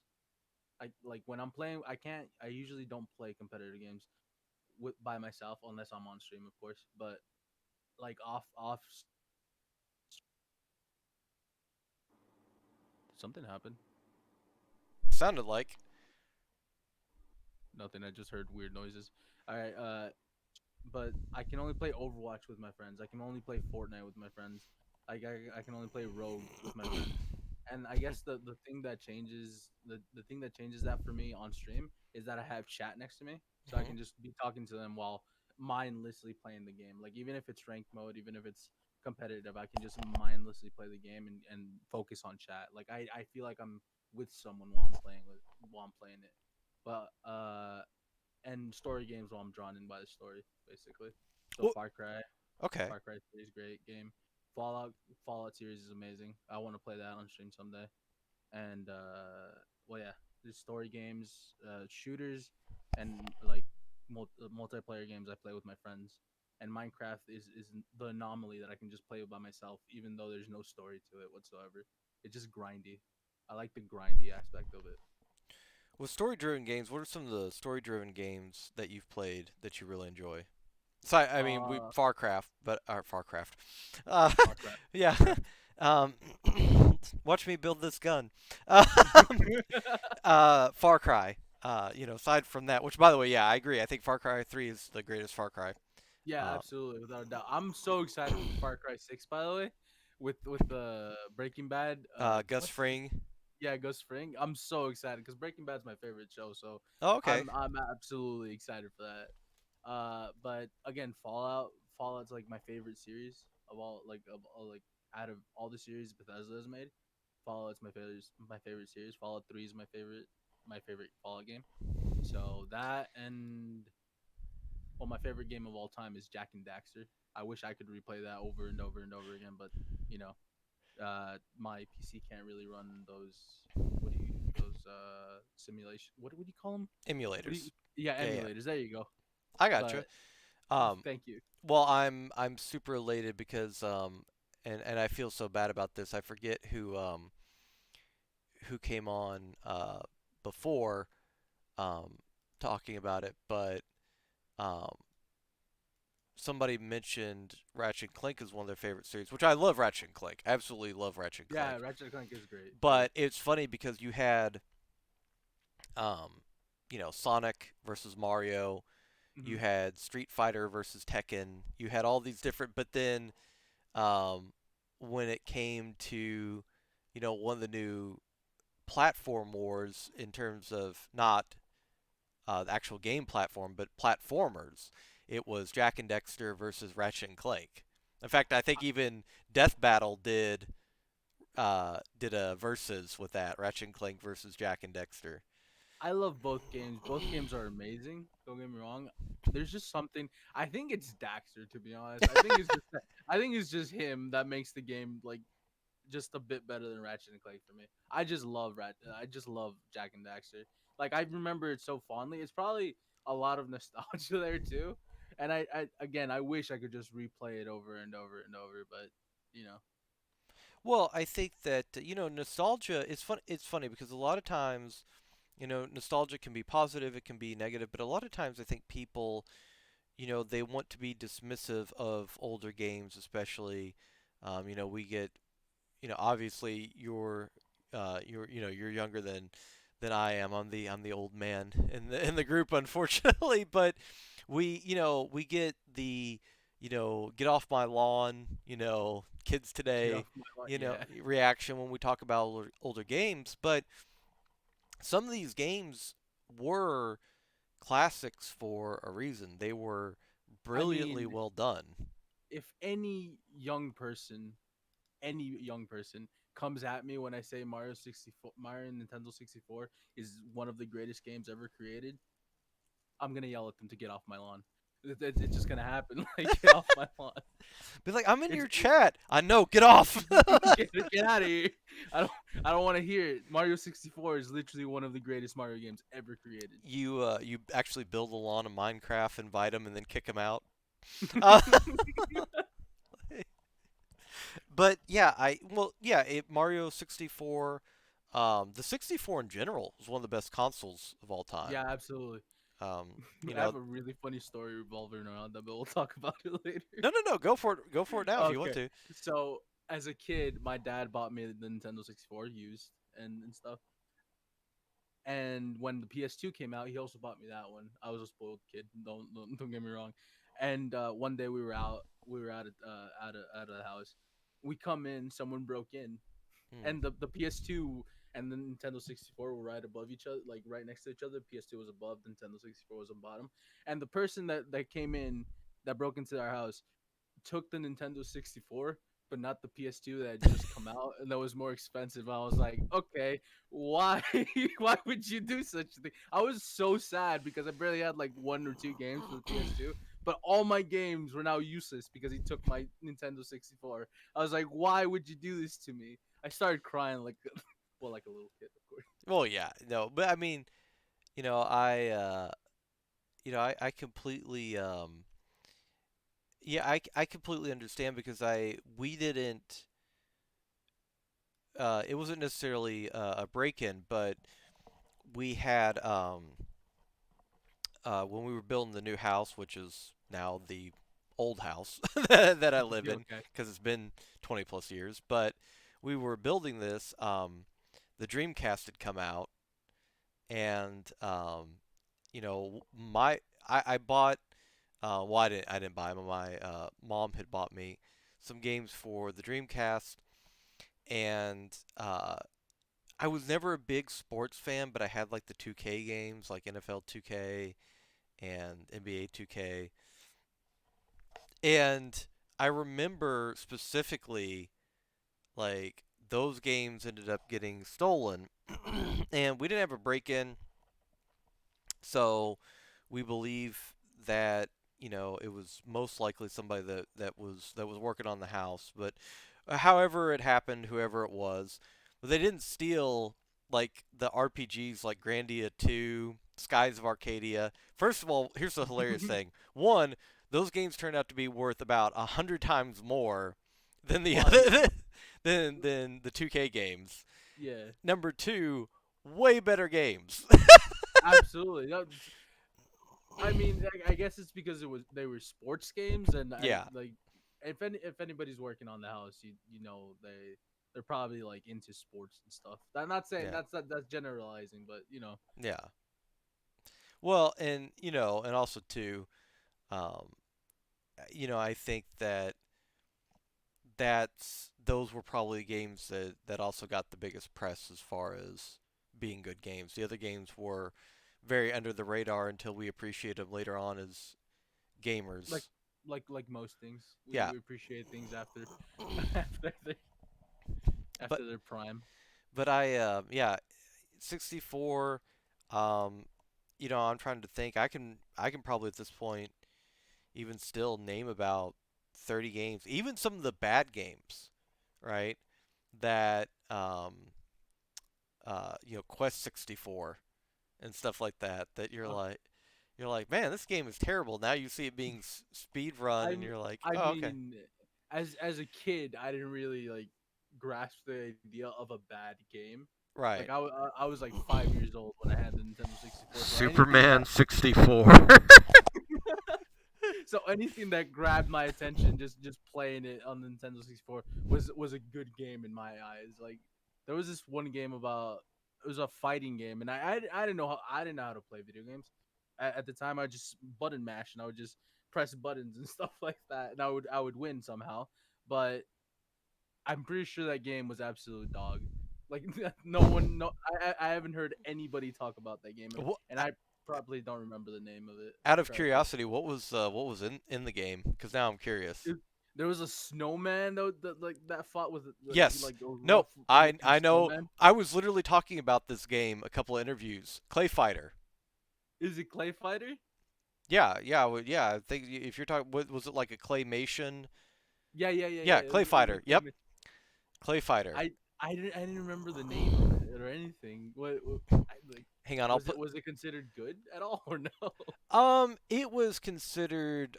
S2: I like when I'm playing. I can't. I usually don't play competitive games by myself unless I'm on stream, of course. But like off something happened.
S1: Sounded like.
S2: Nothing. I just heard weird noises. All right. But I can only play Overwatch with my friends. I can only play Fortnite with my friends. I can only play Rogue with my friends. And I guess the thing that changes that for me on stream is that I have chat next to me, so I
S1: Mhm.
S2: can just be talking to them while mindlessly playing the game. Like even if it's ranked mode, even if it's competitive, I can just mindlessly play the game and focus on chat. Like I feel like I'm with someone while I'm playing it. But and story games while I'm drawn in by the story, basically. So
S1: Well, okay.
S2: Far Cry 3 is a great game. Fallout Fallout series is amazing. I want to play that on stream someday. And well, yeah, there's story games, shooters, and like multiplayer games I play with my friends. And Minecraft is the anomaly that I can just play by myself, even though there's no story to it whatsoever. It's just grindy. I like the grindy aspect of it.
S1: With story-driven games, what are some of the story-driven games that you've played that you really enjoy? So I mean, we
S2: Uh,
S1: Farcraft, but Farcraft. Uh,
S2: Warcraft,
S1: yeah.
S2: Warcraft.
S1: um, watch me build this gun. Far Cry. Aside from that, which by the way, yeah, I agree. I think Far Cry 3 is the greatest Far Cry.
S2: Yeah,
S1: Uh,
S2: absolutely, without a doubt. I'm so excited for Far Cry 6, by the way, with the Breaking Bad.
S1: Gus
S2: What's
S1: Fring.
S2: yeah, Ghost Fring. I'm so excited because Breaking Bad's my favorite show, so
S1: Oh, okay.
S2: I'm absolutely excited for that. But again, Fallout's like my favorite series of all, like of all, like out of all the series Bethesda has made. Fallout's my favorite series. Fallout 3 is my favorite Fallout game. So that and well, my favorite game of all time is Jack and Daxter. I wish I could replay that over and over and over again, but you know, my PC can't really run those simulation. What would you call them? What do you?
S1: Emulators.
S2: Yeah,
S1: Yeah, yeah.
S2: emulators. There you go.
S1: I gotcha.
S2: But
S1: Um,
S2: thank you.
S1: well, I'm super elated because and I feel so bad about this. I forget who came on before um talking about it, but um somebody mentioned Ratchet and Clank is one of their favorite series, which I love. Ratchet and Clank, absolutely love Ratchet and
S2: Yeah,
S1: Clank.
S2: Ratchet and Clank is great. Great.
S1: But it's funny because you had Sonic versus Mario, You
S2: Hmm.
S1: had Street Fighter versus Tekken. You had all these different, but then um, when it came to, one of the new platform wars in terms of not the actual game platform, but platformers, it was Jack and Dexter versus Ratchet and Clank. In fact, I think even Death Battle did a versus with that Ratchet and Clank versus Jack and Dexter.
S2: I love both games. Both games are amazing. Don't get me wrong. There's just something. I think it's Daxter, to be honest. I think it's just him that makes the game like just a bit better than Ratchet and Clank for me. I just love Jack and Daxter. Like I remember it so fondly. It's probably a lot of nostalgia there too. And I again, I wish I could just replay it over and over and over, but you know.
S1: Well, I think that nostalgia is fun. It's funny because a lot of times, nostalgia can be positive, it can be negative, but a lot of times I think people, they want to be dismissive of older games, especially. We get, obviously you're younger than I am. I'm the old man in the group, unfortunately. But we get the get off my lawn, kids
S2: Get
S1: today,
S2: off my lawn. Yeah.
S1: reaction when we talk about older games. But some of these games were classics for a reason. They were
S2: I
S1: brilliantly
S2: mean,
S1: well done.
S2: if any young person comes at me when I say Mario Nintendo 64 is one of the greatest games ever created, I'm gonna yell at them to get off my lawn. It's just gonna happen. Like get off my lawn.
S1: Be like, I'm in
S2: It's
S1: your chat. I know. Get off.
S2: get out of here. I don't I don't want to hear it. Mario 64 is literally one of the greatest Mario games ever created.
S1: You actually build a lawn in Minecraft, invite them, and then kick them out. Uh, but yeah, Mario 64, the 64 in general is one of the best consoles of all time.
S2: Yeah, absolutely.
S1: Um, you
S2: I
S1: know,
S2: have a really funny story revolving around that, but we'll talk about it later.
S1: no, no, no, go for it now if you want
S2: Okay.
S1: to.
S2: So as a kid, my dad bought me the Nintendo 64 used and stuff. And when the PS2 came out, he also bought me that one. I was a spoiled kid. Don't get me wrong. And one day we were out of the house. We come in, someone broke in,
S1: Hmm.
S2: and the PS2 and the Nintendo 64 were right above each other, like right next to each other. PS2 was above, the Nintendo 64 was on bottom. And the person that came in that broke into our house took the Nintendo 64, but not the PS2 that had just come out and that was more expensive. I was like, okay, why? Why would you do such a thing? I was so sad because I barely had like one or two games for the PS2, but all my games were now useless because he took my Nintendo 64. I was like, why would you do this to me? I started crying like, well, like a little kid, of course.
S1: Well, yeah, no, but I mean, you know, I, uh, I completely, yeah, I completely understand because we didn't, it wasn't necessarily a break-in, but we had, when we were building the new house, which is now the old house that I live in
S2: Okay.
S1: because it's been 20 plus years, but we were building this. The Dreamcast had come out, and I bought. Well, I didn't buy them. My mom had bought me some games for the Dreamcast, and I was never a big sports fan, but I had like the 2K games, like NFL 2K and NBA 2K. And I remember specifically, like, those games ended up getting stolen, and we didn't have a break in, so we believe that, it was most likely somebody that was working on the house. But however it happened, whoever it was, but they didn't steal like the RPGs like Grandia 2, Skies of Arcadia. First of all, here's the hilarious thing. One, those games turned out to be worth about 100 times more than the
S2: Why?
S1: other than the 2K games.
S2: Yeah,
S1: Number two, way better games.
S2: absolutely. No, I mean, I guess it's because they were sports games, and I
S1: Yeah,
S2: like if anybody's working on the house, you know they're probably like into sports and stuff. I'm not saying
S1: yeah,
S2: that's generalizing, but you know,
S1: yeah. Well, and and also too, um, I think that those were probably games that also got the biggest press as far as being good games. The other games were very under the radar until we appreciated them later on as
S2: Like
S1: gamers.
S2: like most things,
S1: Yeah,
S2: we appreciate things after after their
S1: but
S2: after their prime.
S1: yeah, 64. Um, I'm trying to think. I can probably at this point even still name about 30 games, even some of the bad games, right? That Quest 64 and stuff like that. That
S2: Uh,
S1: you're like, man, this game is terrible. Now you see it being speed run, and
S2: I'm
S1: you're like,
S2: I
S1: oh, okay,
S2: mean, as a kid, I didn't really like grasp the idea of a bad game. Like
S1: right.
S2: I was like 5 years old when I had the Nintendo 64, so anything
S1: Superman
S2: that
S1: 64.
S2: so anything that grabbed my attention, just playing it on the Nintendo 64 was a good game in my eyes. Like there was this one game about it was a fighting game, and I didn't know how to play video games at the time. I just button mash and I would just press buttons and stuff like that, and I would win somehow. But I'm pretty sure that game was absolute dog. Like no one, no, I haven't heard anybody talk about that game,
S1: Wha-
S2: and I probably don't remember the name of it.
S1: Out of
S2: Correctly.
S1: curiosity, what was in the game? Because now I'm curious.
S2: It, there was a snowman though that like that fought with
S1: Yes.
S2: like those
S1: Nope.
S2: rough looking
S1: I know.
S2: snowmen.
S1: I was literally talking about this game a couple of interviews. Clay Fighter.
S2: Is it Clay Fighter?
S1: Yeah, yeah, yeah. I think if you're talking, was it like a claymation?
S2: Yeah.
S1: Yeah, Clay
S2: It was a
S1: Fighter. Yep,
S2: claymation.
S1: Clay Fighter.
S2: I didn't remember the name of it or anything. What like
S1: Hang on, I'll put.
S2: was it considered good at all or no?
S1: It was considered.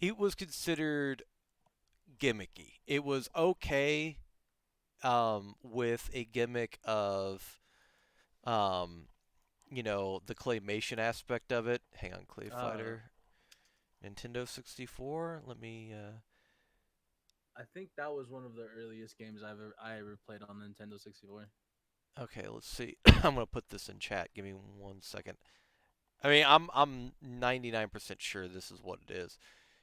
S1: It was considered gimmicky. It was okay. With a gimmick of um, the claymation aspect of it. Hang on, Clay
S2: Uh,
S1: Fighter, Nintendo 64. Let me.
S2: I think that was one of the earliest games I ever played on the Nintendo 64.
S1: Okay, let's see. I'm gonna put this in chat. Give me 1 second. I mean, I'm 99% sure this is what it is.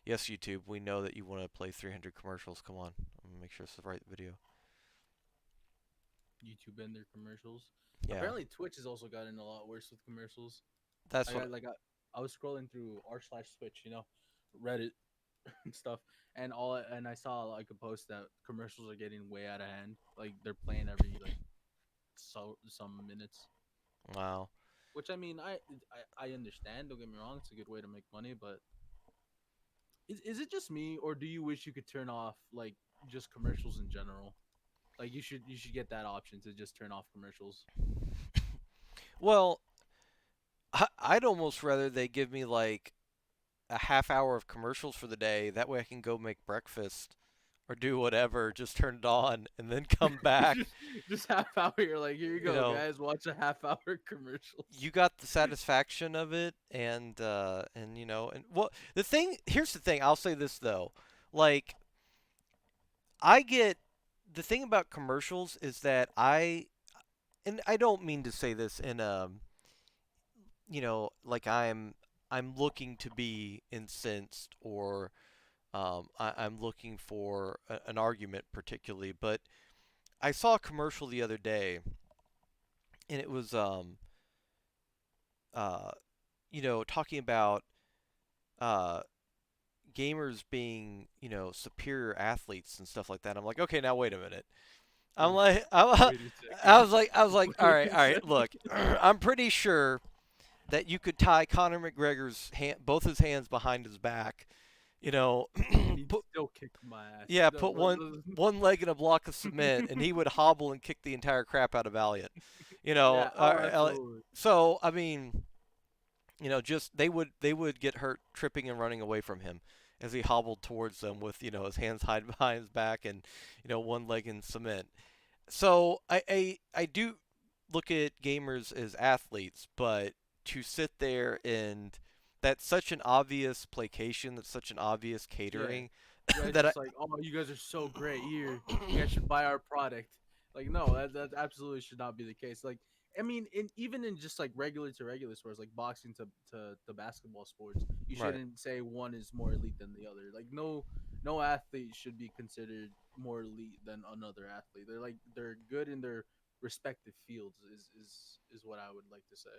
S1: Yes, YouTube. We know that you want to play 300 commercials. Come on. I'm gonna make sure it's the right video.
S2: YouTube and their commercials.
S1: Yeah,
S2: Apparently, Twitch has also gotten a lot worse with commercials.
S1: that's
S2: I
S1: what.
S2: got I was scrolling through r/Switch, Reddit and stuff, and I saw like a post that commercials are getting way out of hand. Like they're playing every like some minutes.
S1: Wow.
S2: Which I mean, I understand. Don't get me wrong; it's a good way to make money. But is it just me, or do you wish you could turn off like just commercials in general? Like you should get that option to just turn off commercials.
S1: Well, I'd almost rather they give me like a half hour of commercials for the day. That way I can go make breakfast or do whatever. Just turn it on and then come back.
S2: just just half hour. You're like, here you
S1: You
S2: go,
S1: know,
S2: guys. Watch a half hour commercials.
S1: you got the satisfaction of it, and and well, here's the thing. I'll say this though, like I get the thing about commercials is that and I don't mean to say this in like I'm looking to be incensed or I'm looking for an argument particularly, but I saw a commercial the other day, and it was uh, talking about uh, gamers being superior athletes and stuff like that. I'm like, okay, now wait a minute. I'm
S2: Wait,
S1: like, I,
S2: wait a
S1: I
S2: second.
S1: was like,
S2: Wait
S1: all
S2: a
S1: right,
S2: second.
S1: look, I'm pretty sure that you could tie Conor McGregor's both his hands behind his back, you know,
S2: And he'd
S1: put
S2: still kick my ass.
S1: yeah, put one leg in a block of cement, and he would hobble and kick the entire crap out of Valiant. You know,
S2: Yeah. Oh, absolutely.
S1: so I mean, just they would get hurt tripping and running away from him as he hobbled towards them with his hands tied behind his back and one leg in cement. So I do look at gamers as athletes, but to sit there and that's such an obvious placation, that's such an obvious
S2: Yeah.
S1: catering
S2: Yeah. It's
S1: that I
S2: just like, oh, you guys are so great. Here, you guys should buy our product. Like, no, that absolutely should not be the case. Like, I mean, even in just like regular to regular sports, like boxing to basketball sports, you
S1: Right.
S2: shouldn't say one is more elite than the other. Like no athlete should be considered more elite than another athlete. They're good in their respective fields is what I would like to say.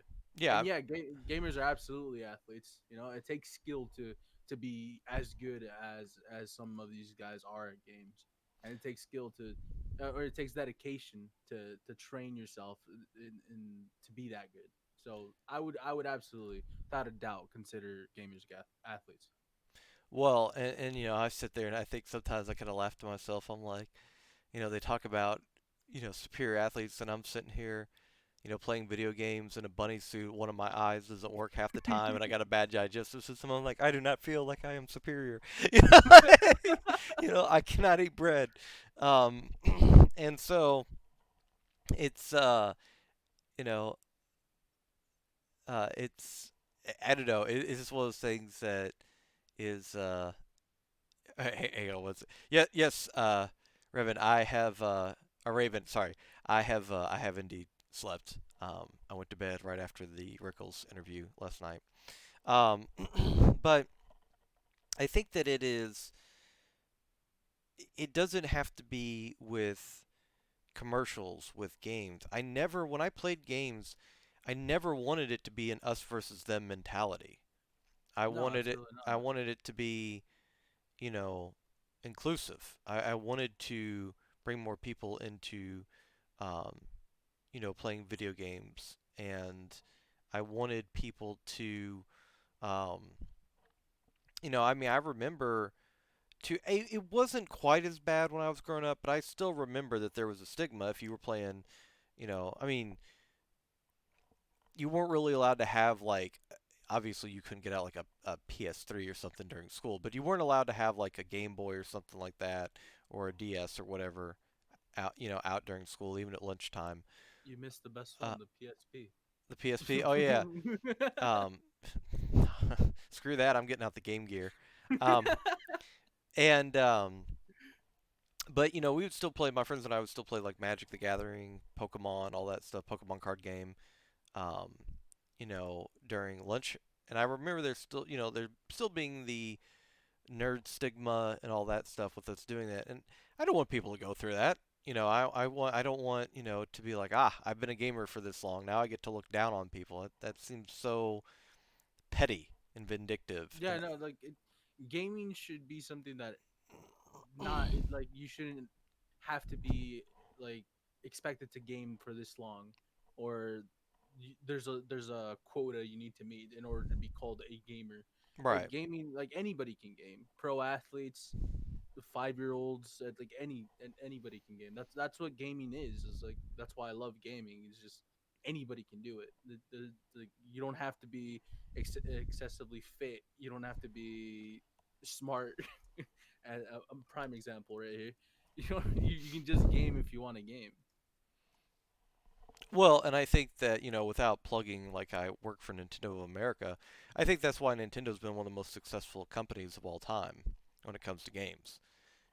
S2: And
S1: Yeah.
S2: yeah, gamers are absolutely athletes. You know, it takes skill to be as good as some of these guys are at games, and it takes skill to or it takes dedication to train yourself in to be that good. So I would absolutely, without a doubt, consider gamers athletes.
S1: Well, and I sit there and I think sometimes I kind of laugh to myself. I'm like, they talk about, superior athletes, and I'm sitting here, playing video games in a bunny suit. One of my eyes doesn't work half the time, and I got a bad digestive system. I'm like, I do not feel like I am superior. You know, I cannot eat bread. Um, and so it's, you know, it's, I don't know. It's just one of those things that is, hang on, what's it? Yeah, yes, Raven, I have, Raven, sorry, I have indeed slept. I went to bed right after the Rickles interview last night. Um, but I think that it doesn't have to be with commercials, with games. When I played games, I never wanted it to be an us versus them mentality.
S2: No, absolutely
S1: I
S2: not.
S1: wanted it to be, you know, inclusive. I wanted to bring more people into, um, playing video games, and I wanted people to, um, I mean, I remember it wasn't quite as bad when I was growing up, but I still remember that there was a stigma if you were playing, I mean, you weren't really allowed to have like obviously you couldn't get out like a PS3 or something during school, but you weren't allowed to have like a Game Boy or something like that or a DS or whatever out during school even at lunchtime.
S2: You missed the best
S1: Uh,
S2: one, the PSP.
S1: the PSP. Oh yeah. Um, screw that. I'm getting out the Game Gear. Um, and but we would still play. My friends and I would still play like Magic the Gathering, Pokemon, all that stuff, Pokemon card game. Um, during lunch. And I remember there still being the nerd stigma and all that stuff with us doing that. And I don't want people to go through that. I don't want, to be like, I've been a gamer for this long. Now I get to look down on people. That seems so petty and vindictive.
S2: Yeah,
S1: And
S2: no, gaming should be something that like you shouldn't have to be like expected to game for this long, or there's a quota you need to meet in order to be called a gamer. Like
S1: right.
S2: gaming, like anybody can game. Pro athletes, the 5-year-olds, like anybody can game. That's what gaming is. Is like that's why I love gaming. It's just anybody can do it. You don't have to be excessively fit. You don't have to be smart. A prime example right here. You can just game if you want to game.
S1: Well, and I think that, without plugging like I work for Nintendo of America, I think that's why Nintendo's been one of the most successful companies of all time when it comes to games.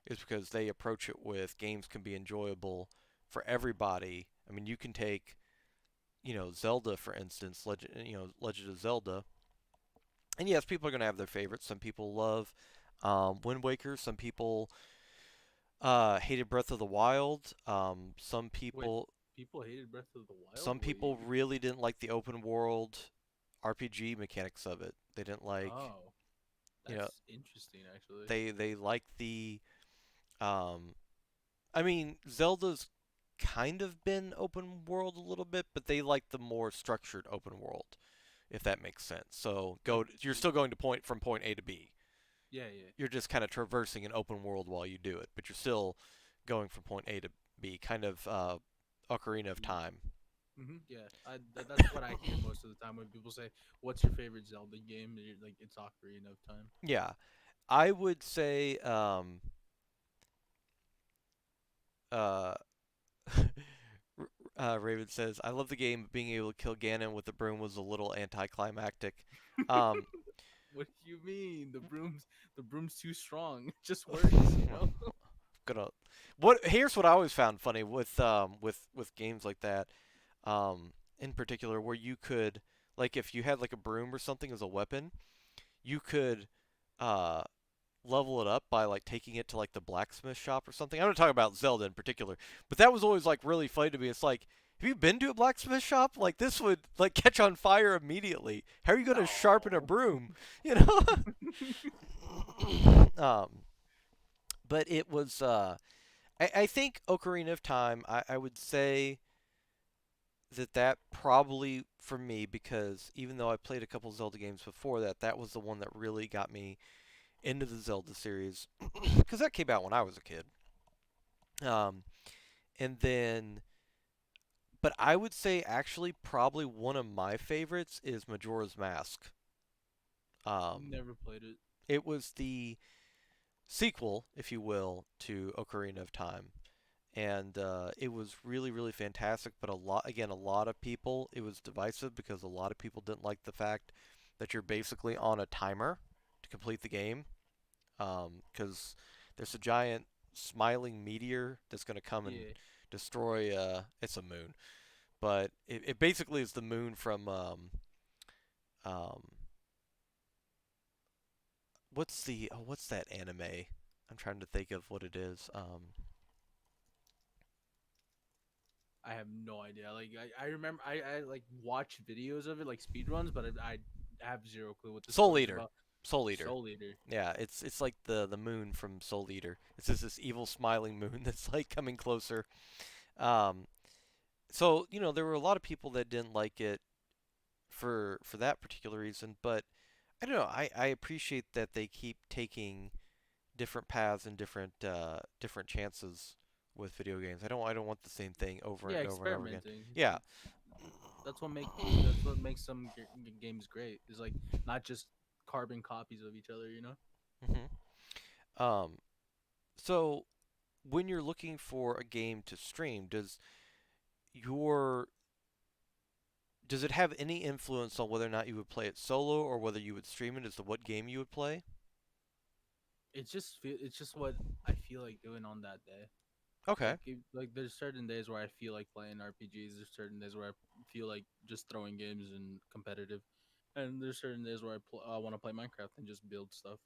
S1: Is because they approach it with games can be enjoyable for everybody. I mean, you can take, Zelda for instance, Legend of Zelda, and yes, people are gonna have their favorites. Some people love Wind Waker. Some people hated Breath of the Wild.
S2: Wait, people hated Breath of the Wild.
S1: Some
S2: Wait,
S1: people really didn't like the open world RPG mechanics of it. They didn't like,
S2: oh,
S1: you know,
S2: that's interesting actually.
S1: they liked the um I mean, Zelda's kind of been open world a little bit, but they like the more structured open world, if that makes sense. So
S2: Like,
S1: you're still going to from point A to B.
S2: yeah, yeah.
S1: You're just kind of traversing an open world while you do it, but you're still going from point A to B, kind of Ocarina of Time.
S2: Yeah, that's what I hear most of the time when people say, "What's your favorite Zelda game?" And you're like, "It's Ocarina of Time."
S1: Yeah, I would say uh, Raven says, "I love the game, but being able to kill Ganon with the broom was a little anticlimactic." Um,
S2: What do you mean? The broom's too strong. It just works, you know.
S1: gonna Here's what I always found funny with games like that. Um, in particular where you could, like, if you had like a broom or something as a weapon, you could uh, level it up by like taking it to like the blacksmith shop or something. I'm not talking about Zelda in particular, but that was always like really funny to me. It's like, have you been to a blacksmith shop? Like this would like catch on fire immediately. How are you gonna sharpen a
S2: No.
S1: broom? You know. But it was. I think Ocarina of Time. I would say that probably for me because even though I played a couple Zelda games before that, that was the one that really got me into the Zelda series because that came out when I was a kid. Um, and then, but I would say actually probably one of my favorites is Majora's Mask. Um,
S2: Never played it.
S1: it was the sequel, if you will, to Ocarina of Time, and it was really really fantastic. But a lot of people, it was divisive because a lot of people didn't like the fact that you're basically on a timer to complete the game, because there's a giant smiling meteor that's going to come and
S2: Yeah,
S1: destroy. It's a moon, but it basically is the moon from um, what's that anime? I'm trying to think of what it is.
S2: I have no idea. Like I remember I like watch videos of it, like speed runs, but I have zero clue what the
S1: Soul
S2: story's
S1: Eater.
S2: about.
S1: Soul Eater.
S2: Soul Eater.
S1: Yeah, it's like the moon from Soul Eater. It's just this evil smiling moon that's like coming closer. Um, so there were a lot of people that didn't like it for that particular reason, but I don't know. I appreciate that they keep taking different paths and different chances with video games. I don't want the same thing over
S2: Yeah,
S1: and over and over again.
S2: experimenting.
S1: Yeah.
S2: That's what makes some games great. Is like not just carbon copies of each other. You know.
S1: Um. So when you're looking for a game to stream, your does it have any influence on whether or not you would play it solo or whether you would stream it as to what game you would play?
S2: It's just what I feel like doing on that day.
S1: Okay.
S2: Like there's certain days where I feel like playing RPGs. There's certain days where I feel like just throwing games and competitive, and there's certain days where I want to play Minecraft and just build stuff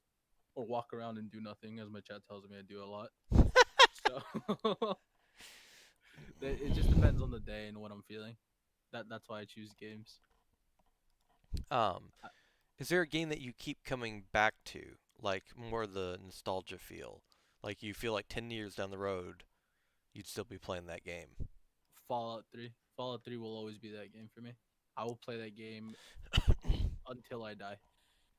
S2: or walk around and do nothing, as my chat tells me I do a lot. So it just depends on the day and what I'm feeling. That's why I choose games.
S1: Um,
S2: I,
S1: is there a game that you keep coming back to, like more the nostalgia feel? Like you feel like 10 years down the road, you'd still be playing that game.
S2: Fallout 3. Fallout 3 will always be that game for me. I will play that game until I die.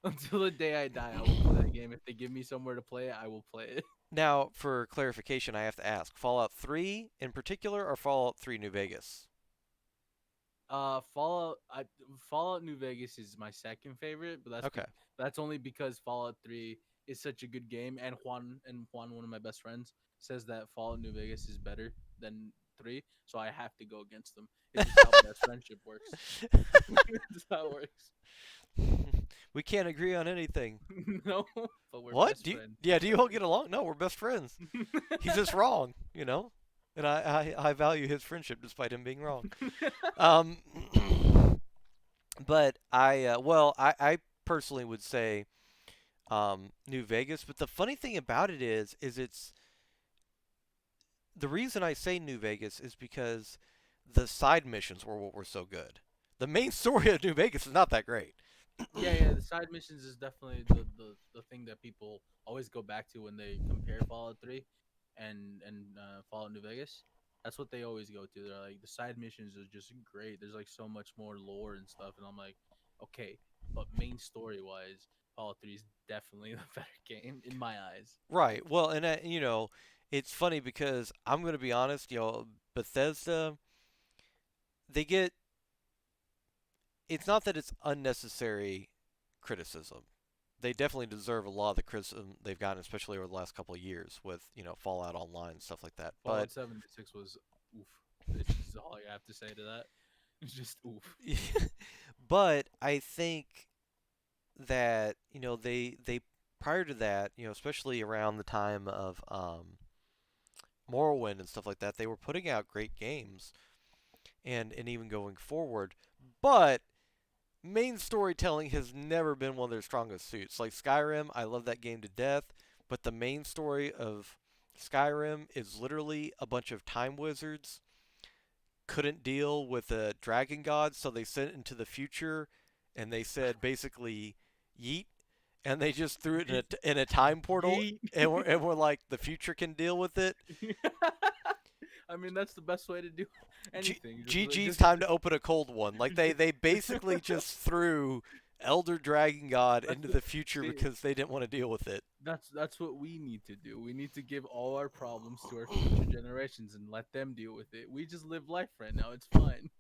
S2: Until the day I die, I will play that game. If they give me somewhere to play it, I will play it.
S1: Now, for clarification, I have to ask, Fallout 3 in particular or Fallout 3 New Vegas?
S2: Fallout New Vegas is my second favorite, but
S1: Okay.
S2: that's only because Fallout 3 is such a good game, and Juan, one of my best friends, says that Fallout New Vegas is better than 3, so I have to go against them. It's just how best friendship works. It's how it works.
S1: We can't agree on anything.
S2: No, but we're
S1: What?
S2: best friends.
S1: Do you all get along? No, we're best friends. He's just wrong, and I value his friendship despite him being wrong. Um, but I personally would say New Vegas. But the funny thing about it is it's the reason I say New Vegas is because the side missions were what were so good. The main story of New Vegas is not that great.
S2: Yeah. The side missions is definitely the thing that people always go back to when they compare Fallout 3 and Fallout New Vegas. That's what they always go to. They're like the side missions are just great. There's like so much more lore and stuff, and I'm like, okay, but main story wise, Fallout 3 is definitely the better game in my eyes.
S1: Right. Well, and it's funny because I'm going to be honest. Bethesda, they get. It's not that it's unnecessary criticism. They definitely deserve a lot of the criticism they've gotten, especially over the last couple of years with Fallout Online and stuff like that. But
S2: Fallout 76 was oof. It's just all I have to say to that. It's just oof.
S1: but I think that they prior to that, especially around the time of Morrowind and stuff like that, they were putting out great games. and even going forward. But main storytelling has never been one of their strongest suits. Like Skyrim, I love that game to death, but the main story of Skyrim is literally a bunch of time wizards couldn't deal with a dragon god, so they sent it into the future, and they said basically, yeet, and they just threw it in a time portal,
S2: Yeet.
S1: and we're like, the future can deal with it.
S2: I mean, that's the best way to do anything.
S1: GG's
S2: Just
S1: time to open a cold one. Like they basically just threw Elder Dragon God
S2: that's
S1: into
S2: what,
S1: the future
S2: see,
S1: because they didn't want to deal with it.
S2: that's what we need to do. We need to give all our problems to our future generations and let them deal with it. We just live life right now. It's fine.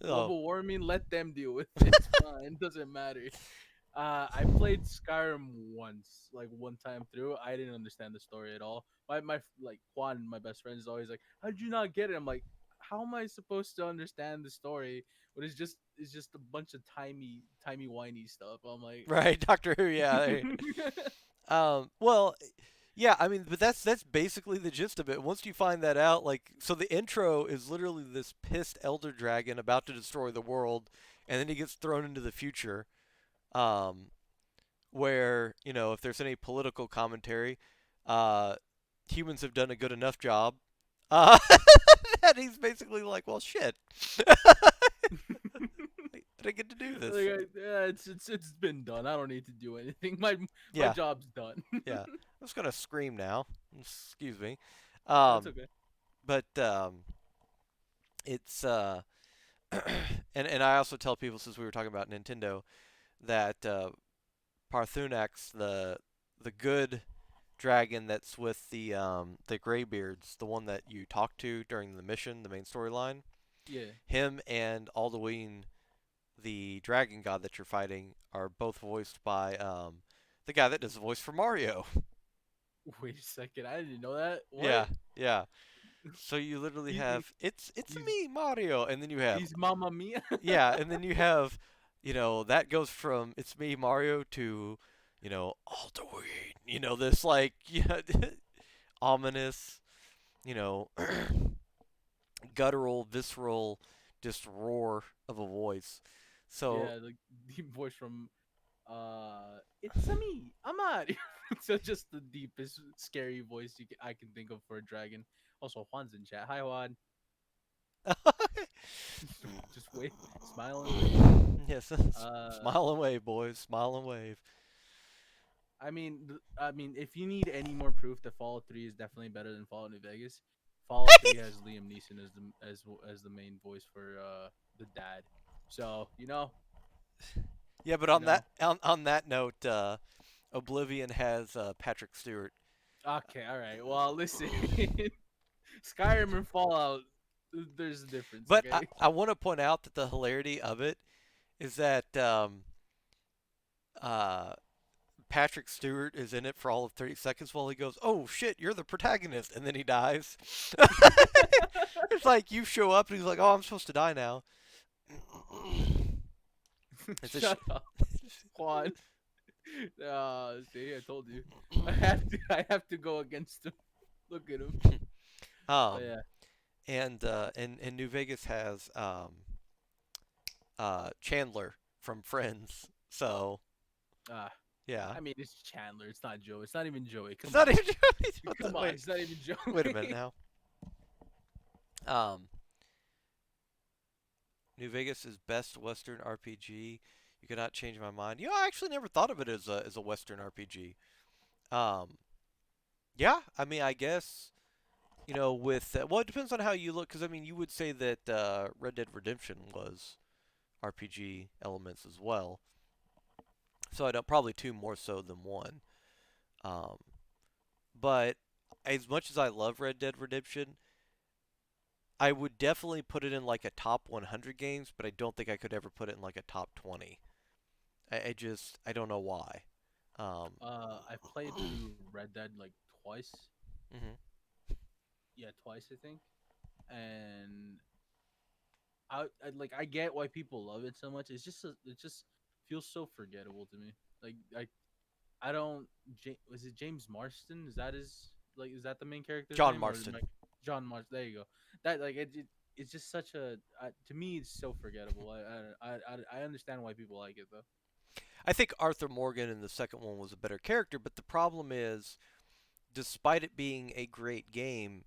S1: Oh,
S2: Global warming, let them deal with it. It's fine. Doesn't matter. I played Skyrim once, like one time through. I didn't understand the story at all. My like Juan, my best friend, is always like, "How'd you not get it?" I'm like, "How am I supposed to understand the story? But it's just a bunch of timey whiny stuff." I'm like,
S1: right, Doctor Who. Yeah. Well, yeah. I mean, but that's basically the gist of it. Once you find that out, like, so the intro is literally this pissed Elder Dragon about to destroy the world, and then he gets thrown into the future. Um, where if there's any political commentary, uh, humans have done a good enough job. Uh, and he's basically like, well, shit. Did I get to do this?
S2: yeah, it's been done. I don't need to do anything. My
S1: Yeah,
S2: job's done.
S1: yeah. I'm just gonna scream now. Excuse me.
S2: That's
S1: Um,
S2: okay.
S1: but it's and I also tell people since we were talking about Nintendo that Parthunax, the good dragon that's with the Greybeards, the one that you talk to during the mission, the main storyline.
S2: Yeah.
S1: Him and Alduin, the dragon god that you're fighting, are both voiced by the guy that does the voice for Mario.
S2: Wait a second. I didn't know that.
S1: Yeah,
S2: What?
S1: yeah. So you literally
S2: He,
S1: have it's
S2: he's
S1: me Mario, and then you have
S2: he's Mamma Mia.
S1: yeah, and then you have that goes from it's me Mario to Alduin. This like ominous you know guttural, visceral, just roar of a voice. So
S2: Yeah, the deep voice from it's a me, Amari. So just the deepest scary voice I can think of for a dragon. Also, Juan's in chat. Hi, Juan. Just wave, smile and wave.
S1: yes,
S2: Uh,
S1: smile and wave, boys, smile and wave.
S2: I mean, if you need any more proof that Fallout 3 is definitely better than Fallout New Vegas, Fallout 3 has Liam Neeson as the main voice for the dad. So
S1: Yeah, but
S2: you
S1: on that
S2: know.
S1: on that note, Oblivion has Patrick Stewart.
S2: Okay, all right. Well, listen, Skyrim and Fallout, there's a difference.
S1: But I,
S2: Okay.
S1: I want to point out that the hilarity of it is that uh, Patrick Stewart is in it for all of 30 seconds while he goes, "Oh shit, you're the protagonist," and then he dies. It's like you show up and he's like, "Oh, I'm supposed to die now." It's a
S2: Shut up, Juan. See, I told you. I have to go against him. Look at him. But
S1: um,
S2: yeah.
S1: and New Vegas has Chandler from Friends. So
S2: Uh,
S1: yeah,
S2: I mean, it's Chandler. It's not Joey. It's not even Joey.
S1: it's
S2: Come
S1: not
S2: on.
S1: even.
S2: Come on.
S1: Wait,
S2: It's not even
S1: wait a minute
S2: Joey.
S1: now. Um, New Vegas is best Western RPG. You cannot change my mind. I actually never thought of it as a Western RPG. Um, yeah, I mean, I guess with well, it depends on how you look, because I mean, you would say that Red Dead Redemption was RPG elements as well. So I don't probably two more so than one. Um, but as much as I love Red Dead Redemption, I would definitely put it in like a top 100 games, but I don't think I could ever put it in like a top 20. I don't know why. Um,
S2: I played through Red Dead like twice.
S1: mhm.
S2: Yeah, twice I think. And I get why people love it so much. It just feels so forgettable to me. Like I don't. Was it James Marston? Is that his like? Is that the main character's
S1: John
S2: name or
S1: Marston.
S2: John Marston? There you go. That like it's just such a to me it's so forgettable. I understand why people like it though.
S1: I think Arthur Morgan in the second one was a better character, but the problem is, despite it being a great game,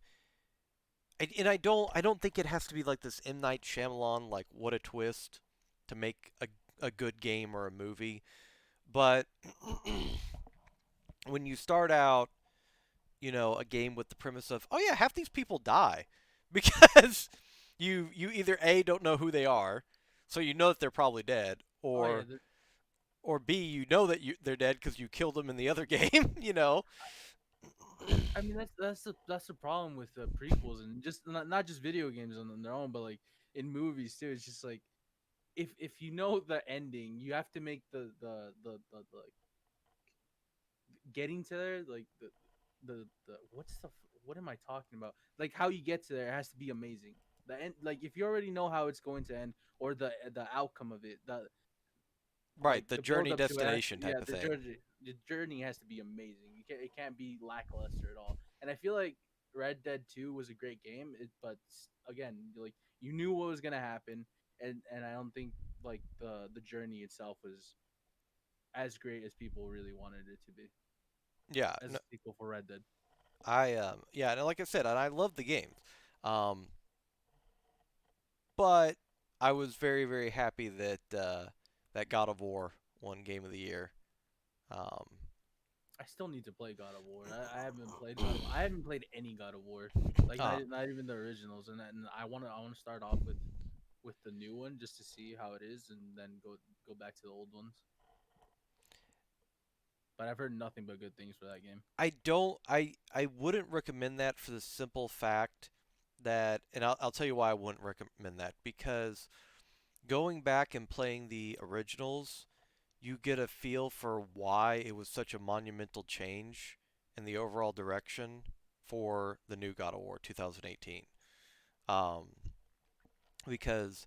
S1: and I don't think it has to be like this M Night Shyamalan like what a twist to make a good game or a movie. But when you start out, a game with the premise of, oh yeah, half these people die because you either A, don't know who they are, so you know that they're probably dead,
S2: Oh yeah,
S1: or B, you know that they're dead because you killed them in the other game.
S2: I mean that's the problem with the prequels and just not just video games on their own, but like in movies too. It's just like if you know the ending, you have to make the like getting to there like the what am I talking about? Like how you get to there has to be amazing. The end, like if you already know how it's going to end or the outcome of it,
S1: Right,
S2: like
S1: the
S2: the build
S1: journey
S2: up to it has
S1: destination
S2: yeah
S1: type of thing.
S2: the journey has to be amazing. It can't be lackluster at all. And I feel like Red Dead 2 was a great game, again, like you knew what was gonna happen, and I don't think like the journey itself was as great as people really wanted it to be
S1: Yeah,
S2: as
S1: no,
S2: a sequel for Red Dead.
S1: yeah, and like I said, and I love the games. Um, but I was very, very happy that God of War won Game of the Year. Um,
S2: I still need to play God of War. I haven't played God of War. I haven't played any God of War, like
S1: uh,
S2: not even the originals. And I want to start off with the new one just to see how it is, and then go back to the old ones. But I've heard nothing but good things for that game.
S1: I don't, I wouldn't recommend that for the simple fact that, and I'll tell you why I wouldn't recommend that because going back and playing the originals, you get a feel for why it was such a monumental change in the overall direction for the new God of War 2018. Um, because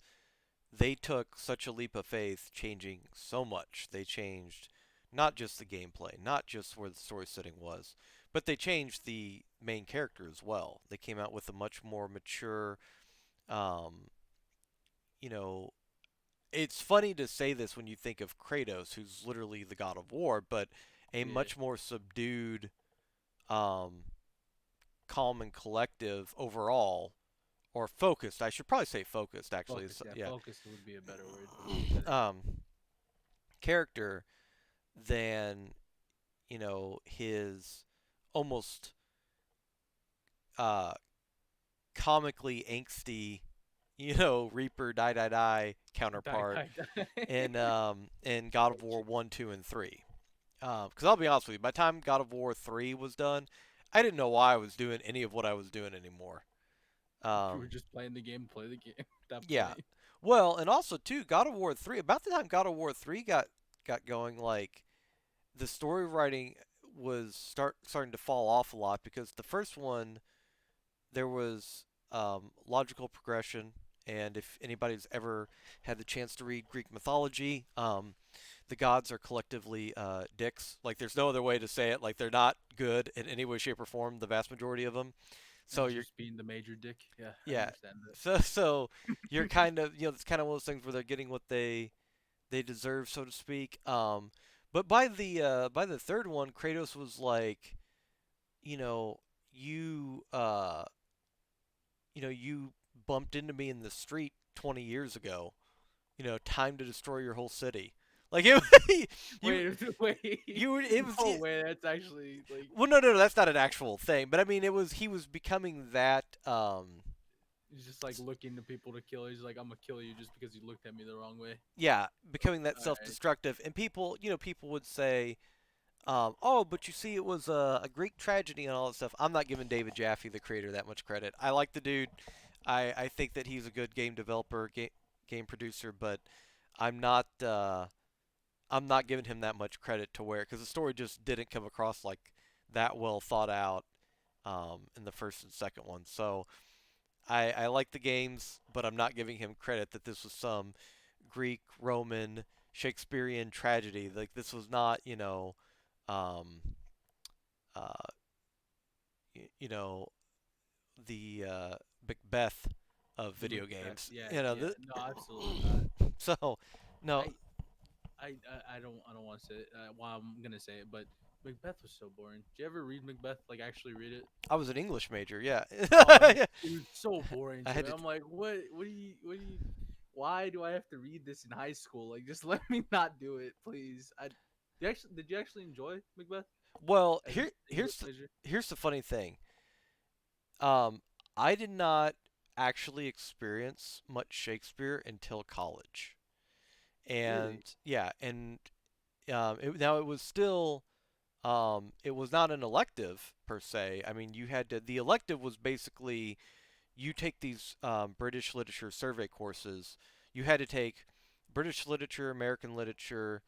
S1: they took such a leap of faith, changing so much. They changed not just the gameplay, not just where the story setting was, but they changed the main character as well. They came out with a much more mature, um, you know, it's funny to say this when you think of Kratos, who's literally the god of war, but a
S2: Yeah,
S1: much more subdued, um, calm and collective overall, or focused. I should probably say focused. Actually,
S2: focus. Yeah,
S1: yeah,
S2: focus would be a better word to say.
S1: um, character than his almost uh, comically angsty, Reaper die die die
S2: Die,
S1: counterpart
S2: die, die.
S1: in God of War
S2: Rage.
S1: 1, 2, and 3. Because I'll be honest with you, by the time God of War 3 was done, I didn't know why I was doing any of what I was doing anymore.
S2: You were
S1: Um,
S2: just playing the game, play the game at that
S1: yeah.
S2: point.
S1: Well, and also too, God of War 3. About the time God of War 3 got going, like the story writing was starting to fall off a lot because the first one there was logical progression, and if anybody's ever had the chance to read Greek mythology, the gods are collectively dicks. Like there's no other way to say it. Like they're not good in any way, shape, or form. The vast majority of them. So
S2: And
S1: you're
S2: just being the major dick. Yeah, I
S1: yeah.
S2: understand
S1: So you're kind of it's kind of one of those things where they're getting what they deserve, so to speak. But by the third one, Kratos was like, you know, you you bumped into me in the street 20 years ago. Time to destroy your whole city. Like it, you
S2: Wait, wait.
S1: you it was
S2: No way. That's actually like
S1: well, no, no, no, that's not an actual thing. But I mean, he was becoming that
S2: he's just like looking to people to kill. He's like, I'm gonna kill you just because you looked at me the wrong way.
S1: yeah, becoming that
S2: All right.
S1: self-destructive. And people would say, oh, but you see, it was a Greek tragedy and all that stuff. I'm not giving David Jaffe, the creator, that much credit. I like the dude. I think that he's a good game developer, game producer, but I'm not I'm not giving him that much credit to where because the story just didn't come across like that well thought out in the first and second one. So I like the games, but I'm not giving him credit that this was some Greek, Roman, Shakespearean tragedy. Like this was not, um, uh, you know, the Macbeth of
S2: The
S1: video
S2: Macbeth.
S1: games.
S2: Yeah,
S1: You know,
S2: yeah. No, absolutely not.
S1: so no,
S2: I I don't want to say it. Well, I'm gonna say it, but Macbeth was so boring. Did you ever read Macbeth? Like actually read it?
S1: I was an English major. Yeah,
S2: Oh,
S1: yeah.
S2: it was so boring
S1: I
S2: to
S1: had
S2: me.
S1: to.
S2: I'm like, what do you? Why do I have to read this in high school? Like, just let me not do it, please. Did you actually enjoy Macbeth
S1: Well,
S2: as an English
S1: here's
S2: major?
S1: here's the funny thing. Um, I did not actually experience much Shakespeare until college, and
S2: Really?
S1: yeah, and now it was still it was not an elective per se. I mean, you had to. The elective was basically you take these British literature survey courses. You had to take British literature, American literature,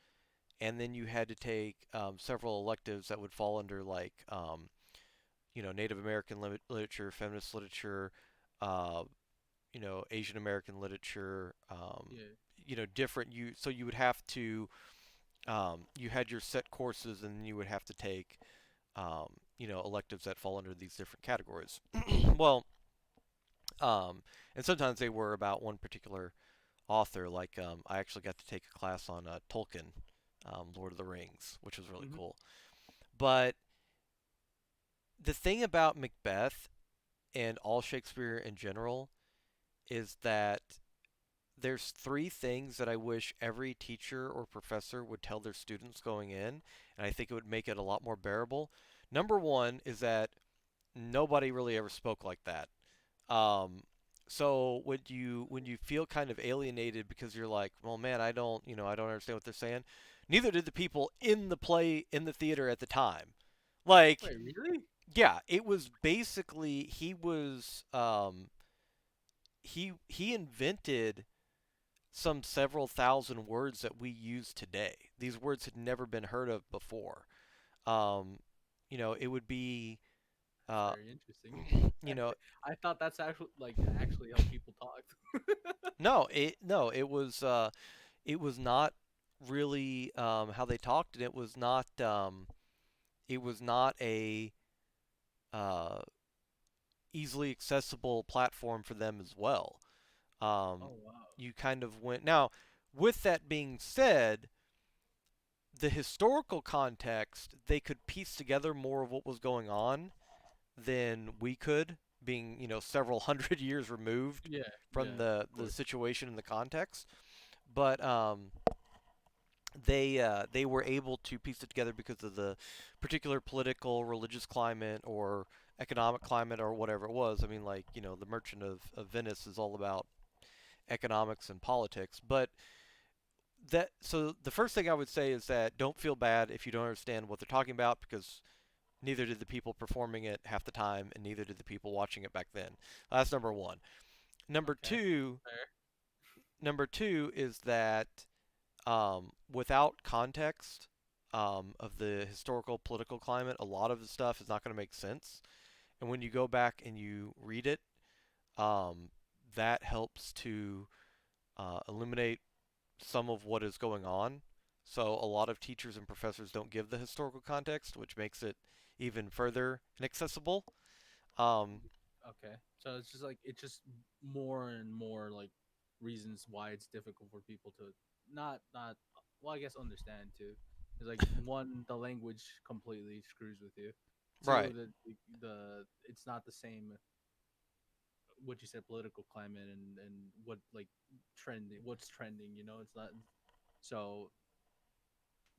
S1: and then you had to take several electives that would fall under like Native American literature, feminist literature, uh, Asian American literature,
S2: Yeah.
S1: different. So you would have to you had your set courses, and then you would have to take electives that fall under these different categories. Well, and sometimes they were about one particular author. Like I actually got to take a class on Tolkien, Lord of the Rings, which was really
S2: Hmm.
S1: cool. But the thing about Macbeth and all Shakespeare in general is that there's three things that I wish every teacher or professor would tell their students going in, and I think it would make it a lot more bearable. Number one is that nobody really ever spoke like that. Um, so when you feel kind of alienated because you're like, well, man, I don't understand what they're saying. Neither did the people in the play in the theater at the time. Like,
S2: Wait, really?
S1: yeah, it was basically he invented some several thousand words that we use today. These words had never been heard of before. Um, it would be
S2: That's
S1: uh,
S2: very interesting.
S1: you know,
S2: I thought that's actually how people talked.
S1: no, it was not really how they talked, and it was not a uh, easily accessible platform for them as well. Um,
S2: Oh wow.
S1: you kind of went now. With that being said, the historical context, they could piece together more of what was going on than we could, being several hundred years removed
S2: Yeah,
S1: from
S2: yeah, of
S1: the
S2: course.
S1: situation and the context. But they were able to piece it together because of the particular political, religious climate or economic climate or whatever it was. I mean, like the Merchant of Venice is all about economics and politics. But the first thing I would say is that don't feel bad if you don't understand what they're talking about, because neither did the people performing it half the time, and neither did the people watching it back then. That's number one. Number
S2: Okay.
S1: two,
S2: Fair.
S1: number two is that without context of the historical political climate, a lot of the stuff is not going to make sense. And when you go back and you read it, um, that helps to illuminate some of what is going on. So a lot of teachers and professors don't give the historical context, which makes it even further inaccessible. Um,
S2: Okay. So it's just more and more like reasons why it's difficult for people to not well, I guess understand too. It's like one, the language completely screws with you. Two,
S1: right.
S2: the it's not the same what you said political climate and what like what's trending, it's not so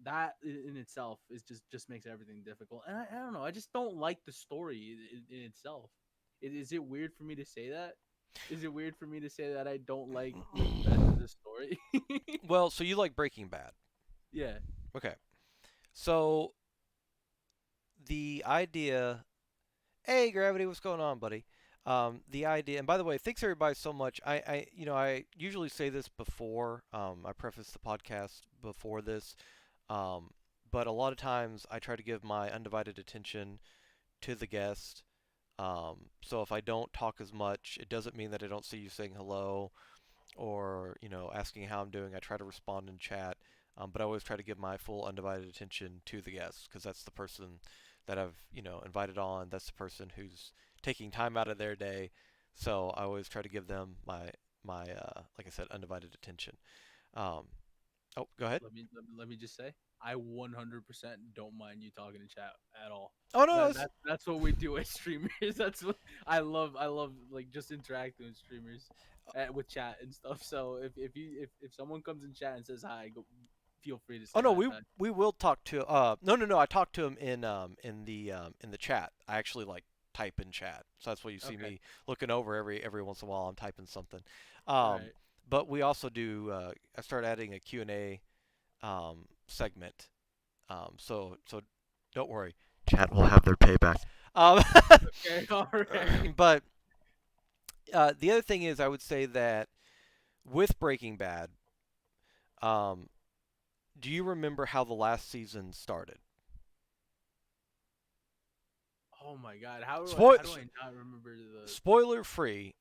S2: that in itself is just makes everything difficult. And I don't know, I just don't like the story in itself. Is it weird for me to say that? Is it weird for me to say that I don't like Macbeth as a story?
S1: Well, so you like Breaking Bad.
S2: Yeah.
S1: Okay. So the idea, hey Gravity, what's going on, buddy? The idea, and by the way, thanks everybody so much. I usually say this before. I preface the podcast before this, um, but a lot of times I try to give my undivided attention to the guest. So if I don't talk as much, it doesn't mean that I don't see you saying hello or asking how I'm doing. I try to respond in chat, but I always try to give my full undivided attention to the guest, because that's the person that I've invited on. That's the person who's taking time out of their day. So I always try to give them my like I said, undivided attention. Um, oh, go ahead.
S2: Let me just say, I 100% don't mind you talking in chat at all.
S1: Oh no,
S2: That that's what we do as streamers. That's what I love like just interacting with streamers, with chat and stuff. So if someone comes in chat and says hi, feel free to
S1: oh
S2: say
S1: no,
S2: hi
S1: we
S2: back.
S1: we will talk to no, I talked to him in the chat. I actually like type in chat. So that's why you see
S2: Okay,
S1: me looking over every once in a while. I'm typing something.
S2: all
S1: Um,
S2: right.
S1: but we also do I start adding a Q&A segment. So don't worry. Chat will have their payback. Um,
S2: Okay, all right.
S1: but the other thing is I would say that with Breaking Bad, um, do you remember how the last season started?
S2: Oh my God, how do I
S1: Spoil
S2: how do I not remember the?
S1: spoiler free.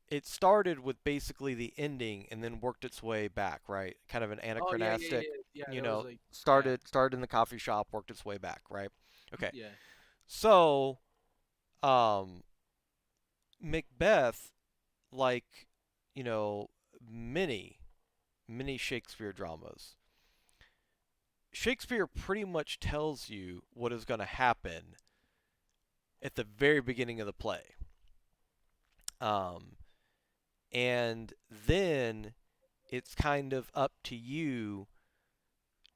S1: It started with basically the ending and then worked its way back, right? Kind of an
S2: Oh yeah, yeah,
S1: anachronistic,
S2: yeah, yeah.
S1: you
S2: That was
S1: know,
S2: like, yeah,
S1: started in the coffee shop, worked its way back, right? Okay.
S2: yeah.
S1: So, um Macbeth, like, you know, many many Shakespeare dramas. Shakespeare pretty much tells you what is going to happen at the very beginning of the play. Um and then it's kind of up to you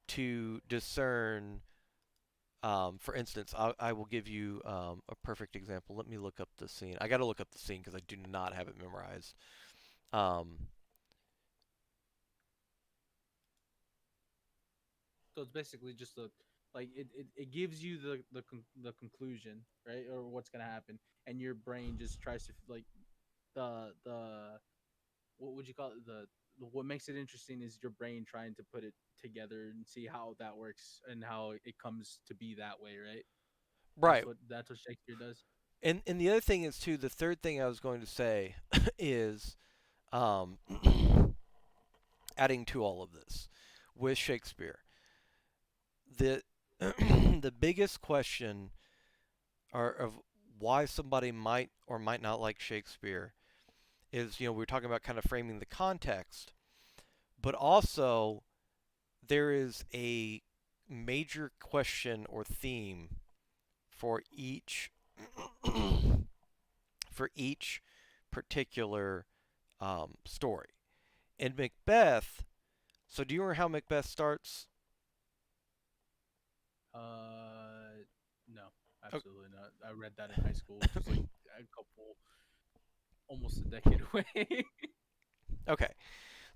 S1: to discern. For instance, I will give you a perfect example. Let me look up the scene. I got to look up the scene because I do not have it memorized. Um,
S2: So it's basically just a like it gives you the conclusion, right, or what's gonna happen, and your brain just tries to like the what would you call it, what makes it interesting is your brain trying to put it together and see how that works and how it comes to be that way, right?
S1: right.
S2: That's what Shakespeare does.
S1: And the other thing is too. The third thing I was going to say is um, adding to all of this with Shakespeare. The the biggest question are of why somebody might or might not like Shakespeare is, we were talking about kind of framing the context, but also there is a major question or theme for each for each particular story. In Macbeth, so do you remember how Macbeth starts?
S2: No, absolutely not. I read that in high school, which is like a couple, almost a decade away.
S1: Okay,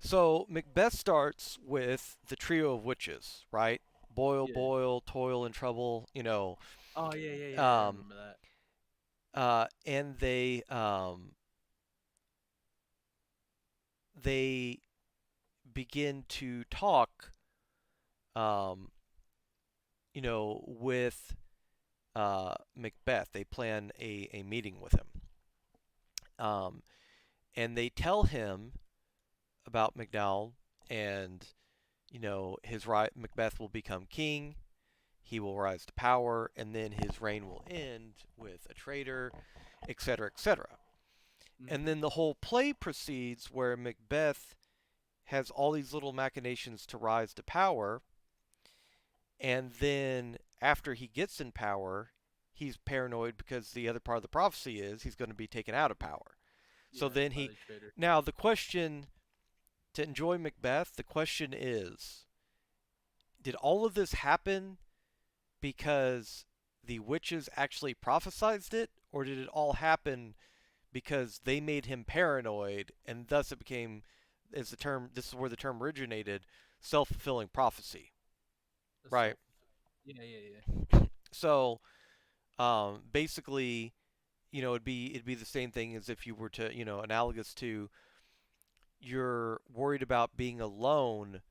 S1: so Macbeth starts with the trio of witches, right? Boil,
S2: Yeah.
S1: boil, toil, and trouble.
S2: Oh yeah, yeah, yeah. I
S1: Um,
S2: remember that.
S1: and they begin to talk, um, with Macbeth. They plan a meeting with him. Um, and they tell him about McDowell and, his right. Macbeth will become king. He will rise to power, and then his reign will end with a traitor, etc., etc. And
S2: Mm-hmm.
S1: then the whole play proceeds where Macbeth has all these little machinations to rise to power, and then after he gets in power, he's paranoid because the other part of the prophecy is he's going to be taken out of power. So
S2: Yeah,
S1: then
S2: by
S1: he.
S2: the traitor.
S1: Now, the question to enjoy Macbeth, the question is, did all of this happen because the witches actually prophesized it, or did it all happen because they made him paranoid, and thus it became, as the term, this is where the term originated, self-fulfilling prophecy,
S2: The
S1: right?
S2: self. Yeah, yeah, yeah.
S1: So, basically, it'd be the same thing as if you were to, analogous to you're worried about being alone.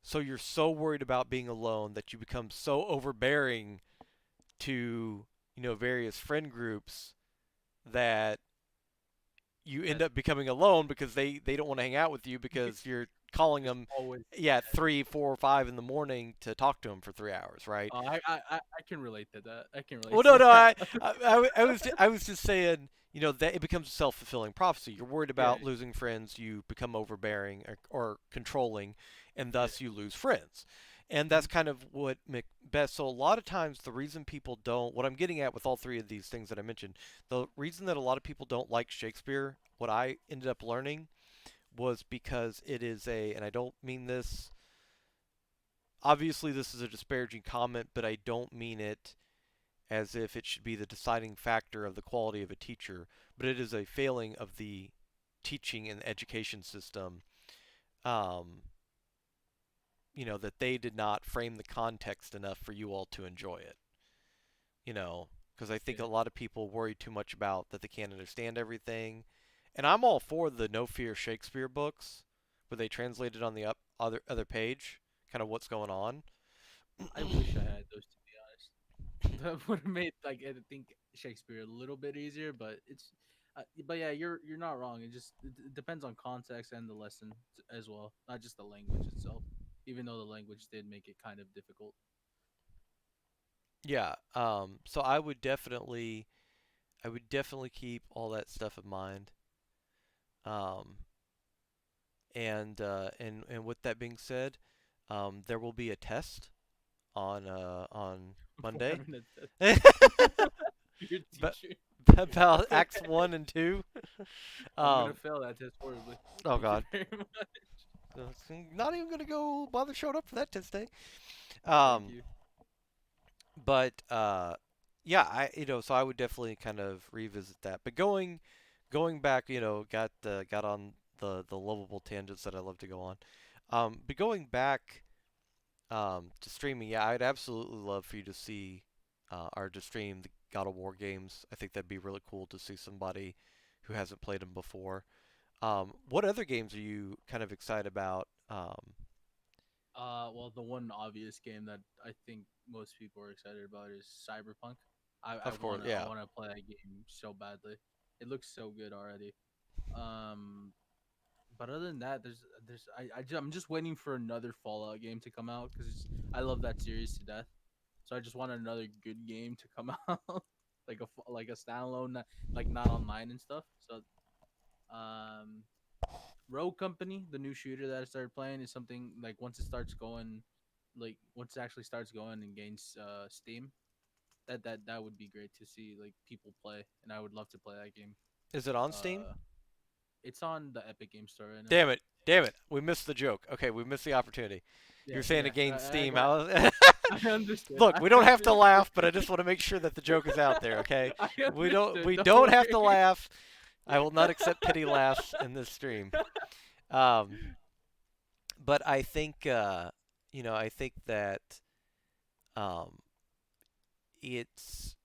S1: So you're so worried about being alone that you become so overbearing to, various friend groups that you end
S2: That
S1: up becoming alone because they don't want to hang out with you because you're calling
S2: just
S1: them,
S2: always.
S1: yeah, at 3, 4, 5 in the morning to talk to them for 3 hours, right?
S2: I can relate to that. I can relate
S1: Well,
S2: to
S1: no, no,
S2: that.
S1: I was just saying, that it becomes a self-fulfilling prophecy. You're worried
S2: Yeah,
S1: about losing friends, you become overbearing or controlling, and
S2: yeah.
S1: thus you lose friends. And
S2: Hmm.
S1: that's kind of what Macbeth. So a lot of times, the reason people don't, what I'm getting at with all three of these things that I mentioned, the reason that a lot of people don't like Shakespeare, what I ended up learning was because it is and I don't mean this. Obviously, this is a disparaging comment, but I don't mean it as if it should be the deciding factor of the quality of a teacher, but it is a failing of the teaching and education system. Um, that they did not frame the context enough for you all to enjoy it. Because I think a
S2: Yeah.
S1: lot of people worry too much about that they can't understand everything. And I'm all for the No Fear Shakespeare books, where they translate it on the other page, kind of what's going on.
S2: I wish I had those, to be honest. That would have made, like, I think Shakespeare a little bit easier, but but yeah, you're not wrong. It depends on context and the lesson as well, not just the language itself. Even though the language did make it kind of difficult.
S1: Yeah. So I would definitely keep all that stuff in mind. Um, and with that being said, there will be a test on
S2: For
S1: Monday.
S2: having a test.
S1: but
S2: Your teacher.
S1: about Acts 1 and 2.
S2: I'm gonna
S1: Um,
S2: fail that test horribly.
S1: oh
S2: Thank you
S1: God,
S2: very much.
S1: not even gonna go bother showing up for that test day.
S2: Thank
S1: Um,
S2: you.
S1: but yeah, so I would definitely kind of revisit that. But going back, got on the lovable tangents that I love to go on. But going back to streaming, yeah, I'd absolutely love for you to see or to stream the God of War games. I think that'd be really cool to see somebody who hasn't played them before. What other games are you kind of excited about?
S2: Well, the one obvious game that I think most people are excited about is Cyberpunk.
S1: Of course,
S2: I
S1: yeah.
S2: wanna play that game so badly. It looks so good already. Um, but other than that, I'm just waiting for another Fallout game to come out because I love that series to death. So I just want another good game to come out, like a standalone, like not online and stuff. So um, Rogue Company, the new shooter that I started playing, is something like once it actually starts going and gains Steam, that would be great to see like people play, and I would love to play that game.
S1: Is it on Steam?
S2: Uh, it's on the Epic Game Store right now.
S1: Damn it. Damn it. We missed the joke. Okay, we missed the opportunity. You're
S2: Yeah,
S1: saying
S2: yeah.
S1: against
S2: I
S1: Steam.
S2: got.
S1: How
S2: I understood.
S1: Look,
S2: I
S1: we don't have to
S2: understood.
S1: laugh, but I just want to make sure that the joke is out there, okay?
S2: I
S1: We don't
S2: understood.
S1: we
S2: Don't
S1: don't have to
S2: worry.
S1: laugh. I will not accept pity laughs in this stream. Um, but I think that um, it's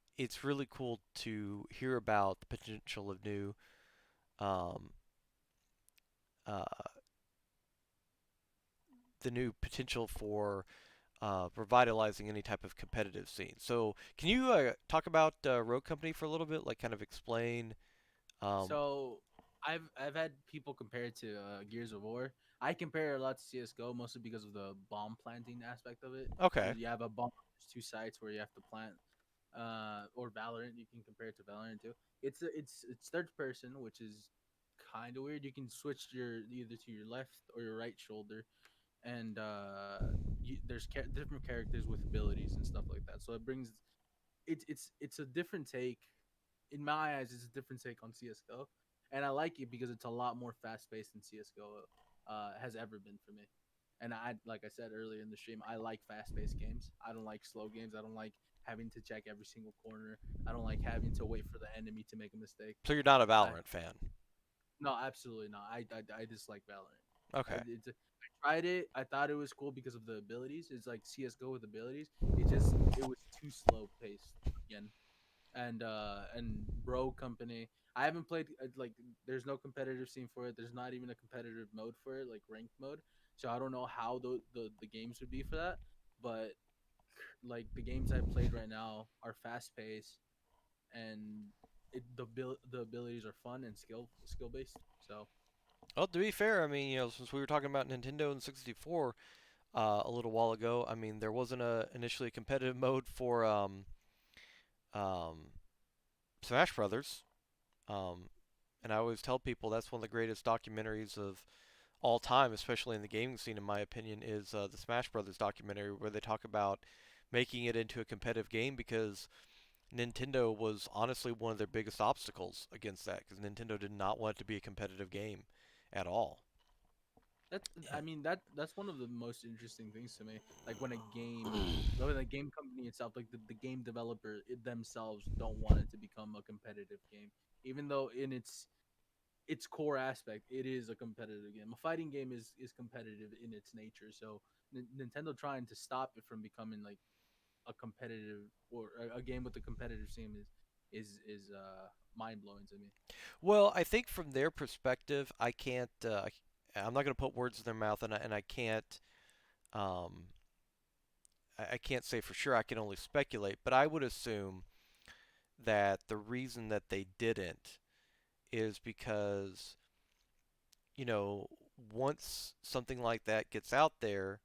S1: really cool to hear about the potential of um, uh, the new potential for revitalizing any type of competitive scene. So, can you talk about Rogue Company for a little bit? Like, kind of explain. Um,
S2: So I've had people compare it to Gears of War. I compare it a lot to CS:GO mostly because of the bomb planting aspect of it.
S1: okay,
S2: You have a bomb. There's two sites where you have to plant. Or Valorant, you can compare it to Valorant too. It's third person, which is kind of weird. You can switch your either to your left or your right shoulder, and different characters with abilities and stuff like that. So it brings it's a different take. In my eyes, it's a different take on CS:GO, and I like it because it's a lot more fast paced than CS:GO has ever been for me. And like I said earlier in the stream, I like fast paced games. I don't like slow games. I don't like having to check every single corner. I don't like having to wait for the enemy to make a mistake.
S1: so you're not a
S2: I
S1: Valorant fan.
S2: No, absolutely not. I dislike Valorant.
S1: Okay.
S2: I tried it. I thought it was cool because of the abilities. It's like CS:GO with abilities. It was too slow paced again. And Bro Company. I haven't played like there's no competitive scene for it. There's not even a competitive mode for it, like ranked mode. So I don't know how the games would be for that. But like the games I've played right now are fast paced and the abilities are fun and skill based. So
S1: Well, to be fair, I mean, since we were talking about Nintendo and 64 a little while ago, I mean, there wasn't initially a competitive mode for um, Smash Brothers. Um, and I always tell people that's one of the greatest documentaries of all time, especially in the gaming scene, in my opinion, is the Smash Brothers documentary where they talk about making it into a competitive game because Nintendo was honestly one of their biggest obstacles against that because Nintendo did not want it to be a competitive game at all.
S2: That's
S1: Yeah.
S2: I mean that's one of the most interesting things to me. Like when the game company itself, like the game developer themselves don't want it to become a competitive game, even though in its core aspect it is a competitive game. A fighting game is competitive in its nature. So Nintendo trying to stop it from becoming like a competitive or a game with a competitive scene is mind blowing to me.
S1: Well, I think from their perspective, I can't. I'm not going to put words in their mouth, and I can't. Um, I can't say for sure. I can only speculate, but I would assume that the reason that they didn't is because you know once something like that gets out there,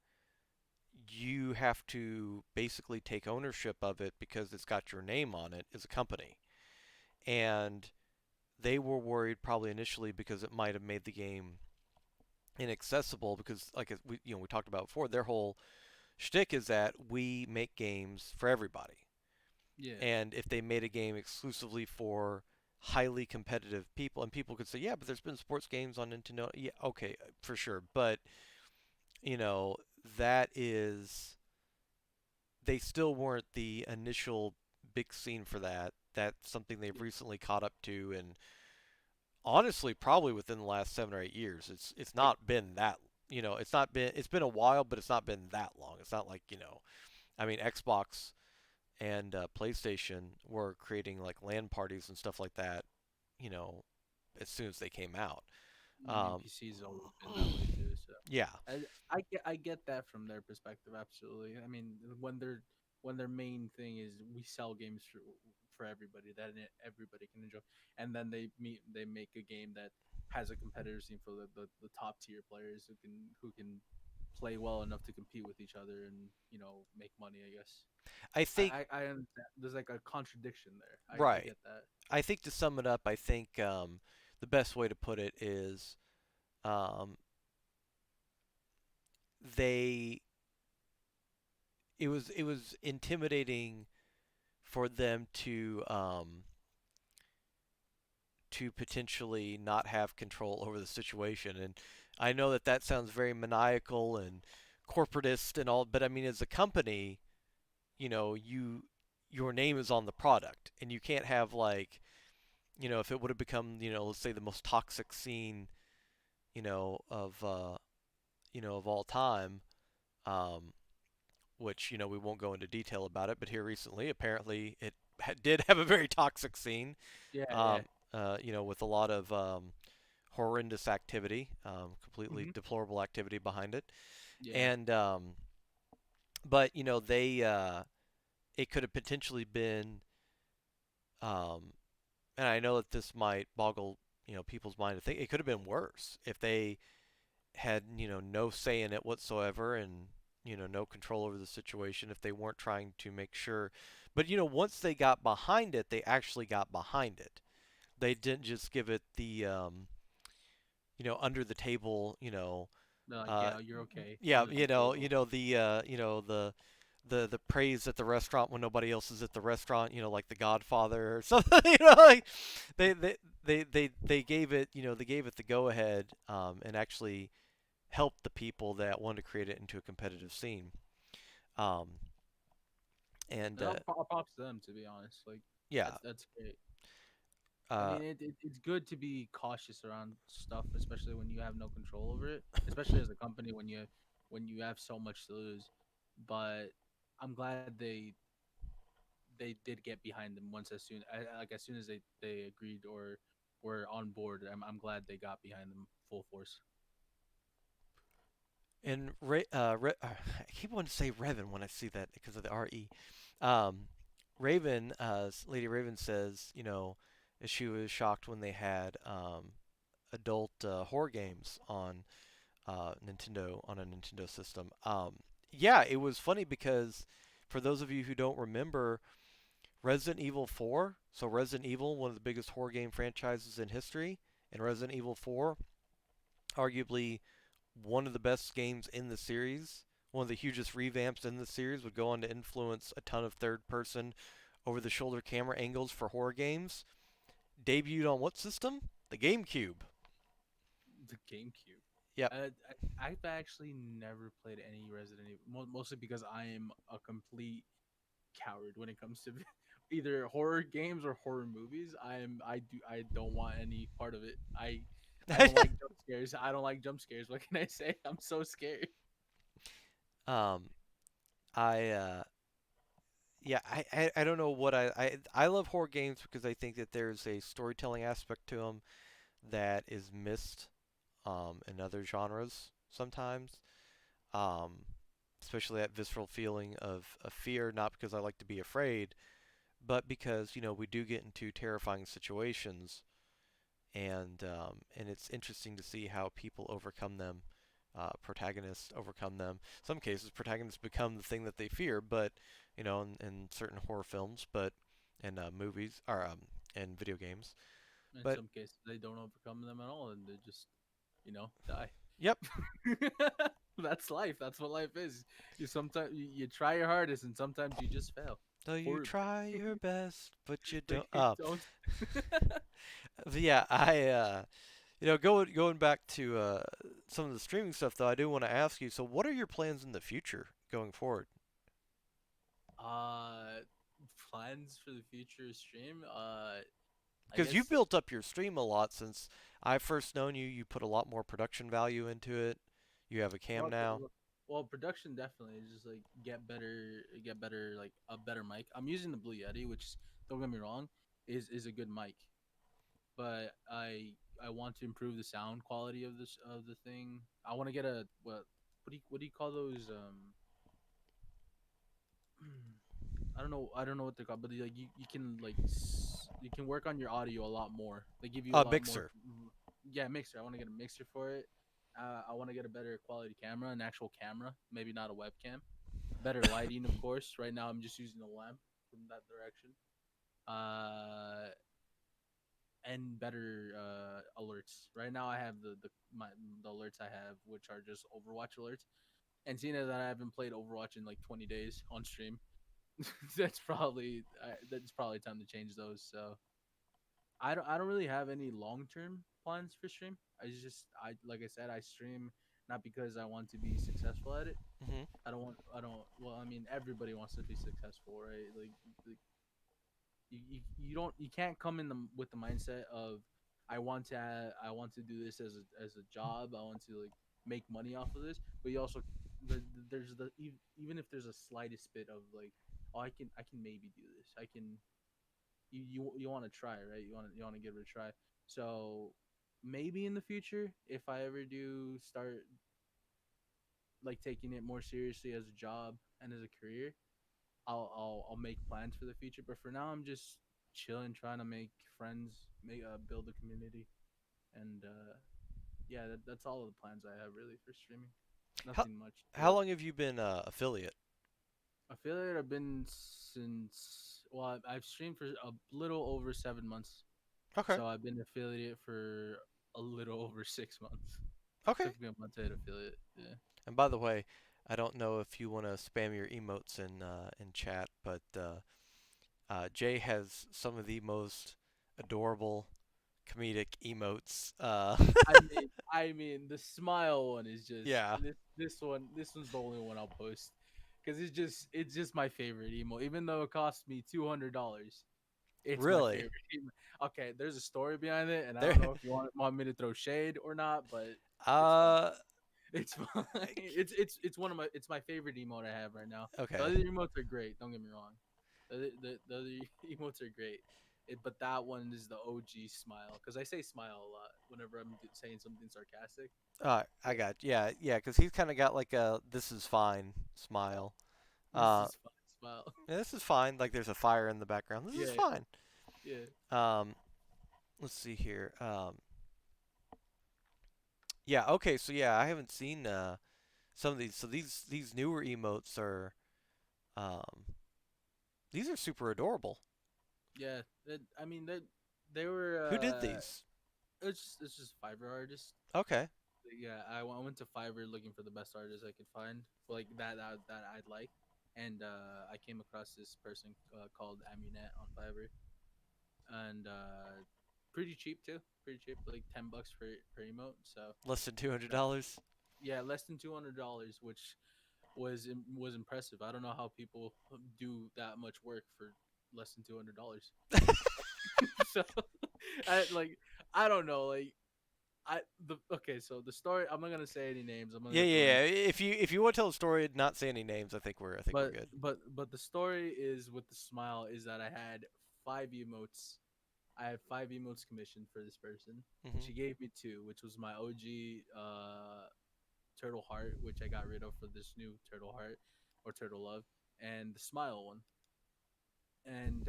S1: you have to basically take ownership of it because it's got your name on it as a company. And they were worried probably initially because it might have made the game inaccessible because like we talked about before, their whole shtick is that we make games for everybody.
S2: Yeah,
S1: And if they made a game exclusively for highly competitive people, and people could say, yeah, but there's been sports games on Nintendo. Yeah, okay, for sure. But, you know, that is they still weren't the initial big scene for that. That's something they've recently caught up to, and honestly, probably within the last 7 or 8 years. It's
S2: like
S1: not been that it's been a while, but it's not been that long. It's not like I mean Xbox and PlayStation were creating like LAN parties and stuff like that. You know, as soon as they came out.
S2: I mean,
S1: Um,
S2: PC's always been that way too. So
S1: yeah,
S2: I get that from their perspective. Absolutely. I mean, when their main thing is we sell games for everybody that everybody can enjoy, and then they make a game that has a competitor scene for the top tier players who can play well enough to compete with each other and make money. I guess
S1: I think
S2: I understand. There's like a contradiction there. I
S1: right.
S2: get that.
S1: I think to sum it up, I think the best way to put it is um, they it was intimidating for them to potentially not have control over the situation. And I know that that sounds very maniacal and corporatist and all, but I mean, as a company, your name is on the product, and you can't have like, if it would have become, let's say the most toxic scene, of all time, um, which we won't go into detail about it, but here recently, apparently, it did have a very toxic scene,
S2: Yeah, yeah,
S1: um, with a lot of horrendous activity, completely
S2: hmm
S1: deplorable activity behind it.
S2: yeah.
S1: And but they it could have potentially been, um, and I know that this might boggle people's mind to think it could have been worse if they had no say in it whatsoever and no control over the situation if they weren't trying to make sure. But once they got behind it, they actually got behind it. They didn't just give it the under the table,
S2: They're like,
S1: uh,
S2: yeah, you're okay
S1: yeah,
S2: under the table.
S1: the praise at the restaurant when nobody else is at the restaurant, like The Godfather or something, like they they they gave it, they gave it the go ahead, and actually helped the people that wanted to create it into a competitive scene. Um, and
S2: And I'll props to them, to be honest. Like
S1: yeah,
S2: that's great. I
S1: uh,
S2: mean, it's good to be cautious around stuff, especially when you have no control over it. Especially as a company when you have so much to lose. But I'm glad they did get behind them once like as soon as they agreed or were on board. I'm glad they got behind them full force.
S1: and I keep wanting to say Revan when I see that because of the RE. Um, Raven, Lady Raven says, she was shocked when they had adult horror games on on a Nintendo system. Yeah, it was funny because for those of you who don't remember, Resident Evil 4. So Resident Evil, one of the biggest horror game franchises in history, and Resident Evil 4, arguably one of the best games in the series. One of the hugest revamps in the series would go on to influence a ton of third-person, over-the-shoulder camera angles for horror games. Debuted on what system? The GameCube.
S2: The GameCube.
S1: Yep.
S2: I've actually never played any Resident Evil, mostly because I am a complete coward when it comes to either horror games or horror movies. I don't want any part of it. I don't like jump scares. I don't like jump scares. What can I say? I'm so scared.
S1: um, I yeah, I don't know what I love horror games because I think that there's a storytelling aspect to them that is missed in other genres sometimes. Um, Especially that visceral feeling of fear, not because I like to be afraid, but because we do get into terrifying situations, and it's interesting to see how people overcome them. Protagonists overcome them. Some cases, protagonists become the thing that they fear, but in certain horror films, but in movies or in video games.
S2: In
S1: But
S2: some cases, they don't overcome them at all, and they just, die.
S1: yep,
S2: That's life. That's what life is. You sometimes you try your hardest, and sometimes you just fail
S1: so you
S2: horribly.
S1: try your best, but you
S2: But
S1: don't.
S2: you don't.
S1: But yeah, going back to some of the streaming stuff though, I do want to ask you. So, what are your plans in the future going forward?
S2: uh, Plans for the future stream. I
S1: Because you've
S2: guess.
S1: built up your stream a lot since I first known you. You put a lot more production value into it. You have a cam
S2: Well,
S1: now.
S2: production definitely is just like get better, like a better mic. I'm using the Blue Yeti, which, don't get me wrong, is a good mic, but I want to improve the sound quality of the thing. I want to get a what do you call those? I don't know what they're called, but like you can like you can work on your audio a lot more. They give you a lot more.
S1: Mixer.
S2: Yeah, mixer. I want to get a mixer for it. I want to get a better quality camera, an actual camera, maybe not a webcam. Better lighting, of course. Right now, I'm just using a lamp from that direction. Uh, and better alerts. Right now, I have the alerts I have, which are just Overwatch alerts. And seeing as that I haven't played Overwatch in like 20 days on stream, that's probably time to change those. So I don't really have any long term plans for stream. I like I said, I stream not because I want to be successful at it.
S1: Hmm.
S2: I don't well, I mean, everybody wants to be successful, right? Like you can't come in with the mindset of I want to do this as a job. I want to like make money off of this, but you also there's even if there's a slightest bit of like, oh, I can maybe do this. I can you want to try, right? You want to give it a try. So maybe in the future, if I ever do start like taking it more seriously as a job and as a career, I'll make plans for the future. But for now, I'm just chilling, trying to make friends, make build a community, and yeah, that's all of the plans I have really for streaming.
S1: How
S2: Nothing much to
S1: how
S2: it.
S1: long have you been affiliate?
S2: Affiliate, I've been since, well, I've streamed for a little over 7 months.
S1: Okay.
S2: So I've been affiliate for a little over 6 months.
S1: Okay.
S2: Took me a month to hit affiliate. Yeah.
S1: And by the way, I don't know if you want to spam your emotes in chat, but Jay has some of the most adorable comedic emotes.
S2: The smile one is just
S1: Yeah.
S2: this one. This one's the only one I'll post because it's just my favorite emo. Even though it cost me $200, it's my
S1: Really?
S2: favorite emo. Okay, there's a story behind it, and I
S1: There.
S2: don't know if you want me to throw shade or not, but it's fine.
S1: Uh.
S2: It's fine. It's one of it's my favorite emote I have right now. The
S1: Okay.
S2: other emotes are great. Don't get me wrong. The other emotes are great. But that one is the OG smile because I say smile a lot whenever I'm saying something sarcastic.
S1: I
S2: So
S1: got yeah, yeah, because he's kind of got like a "this is fine" smile.
S2: this
S1: Uh,
S2: is fun smile.
S1: yeah, this is fine. Like there's a fire in the background. This is
S2: Yeah,
S1: fine.
S2: yeah.
S1: Um, let's see here. Yeah, okay, so yeah, I haven't seen some of these. So these newer emotes are um these are super adorable.
S2: Yeah, I mean they were
S1: Who did these?
S2: it's just Fiverr artists.
S1: Okay.
S2: Yeah, I went to Fiverr looking for the best artist I could find for like that I'd like, and I came across this person called Amunet on Fiverr, and pretty cheap too, pretty cheap, like $10 per emote. So
S1: Less than two hundred
S2: that
S1: dollars.
S2: yeah, less than $200, which was impressive. I don't know how people do that much work for less than $200. So I like I don't know like I the okay, so the story, I'm not gonna say any names. I'm
S1: Yeah,
S2: gonna go
S1: yeah,
S2: in.
S1: yeah. If you want to tell the story, not say any names, I think we're
S2: But
S1: good.
S2: the story is with the smile is that I had five emotes. I had five emotes commissioned for this person.
S1: Hmm.
S2: She gave me two, which was my OG turtle heart, which I got rid of for this new turtle heart or turtle love, and the smile one. And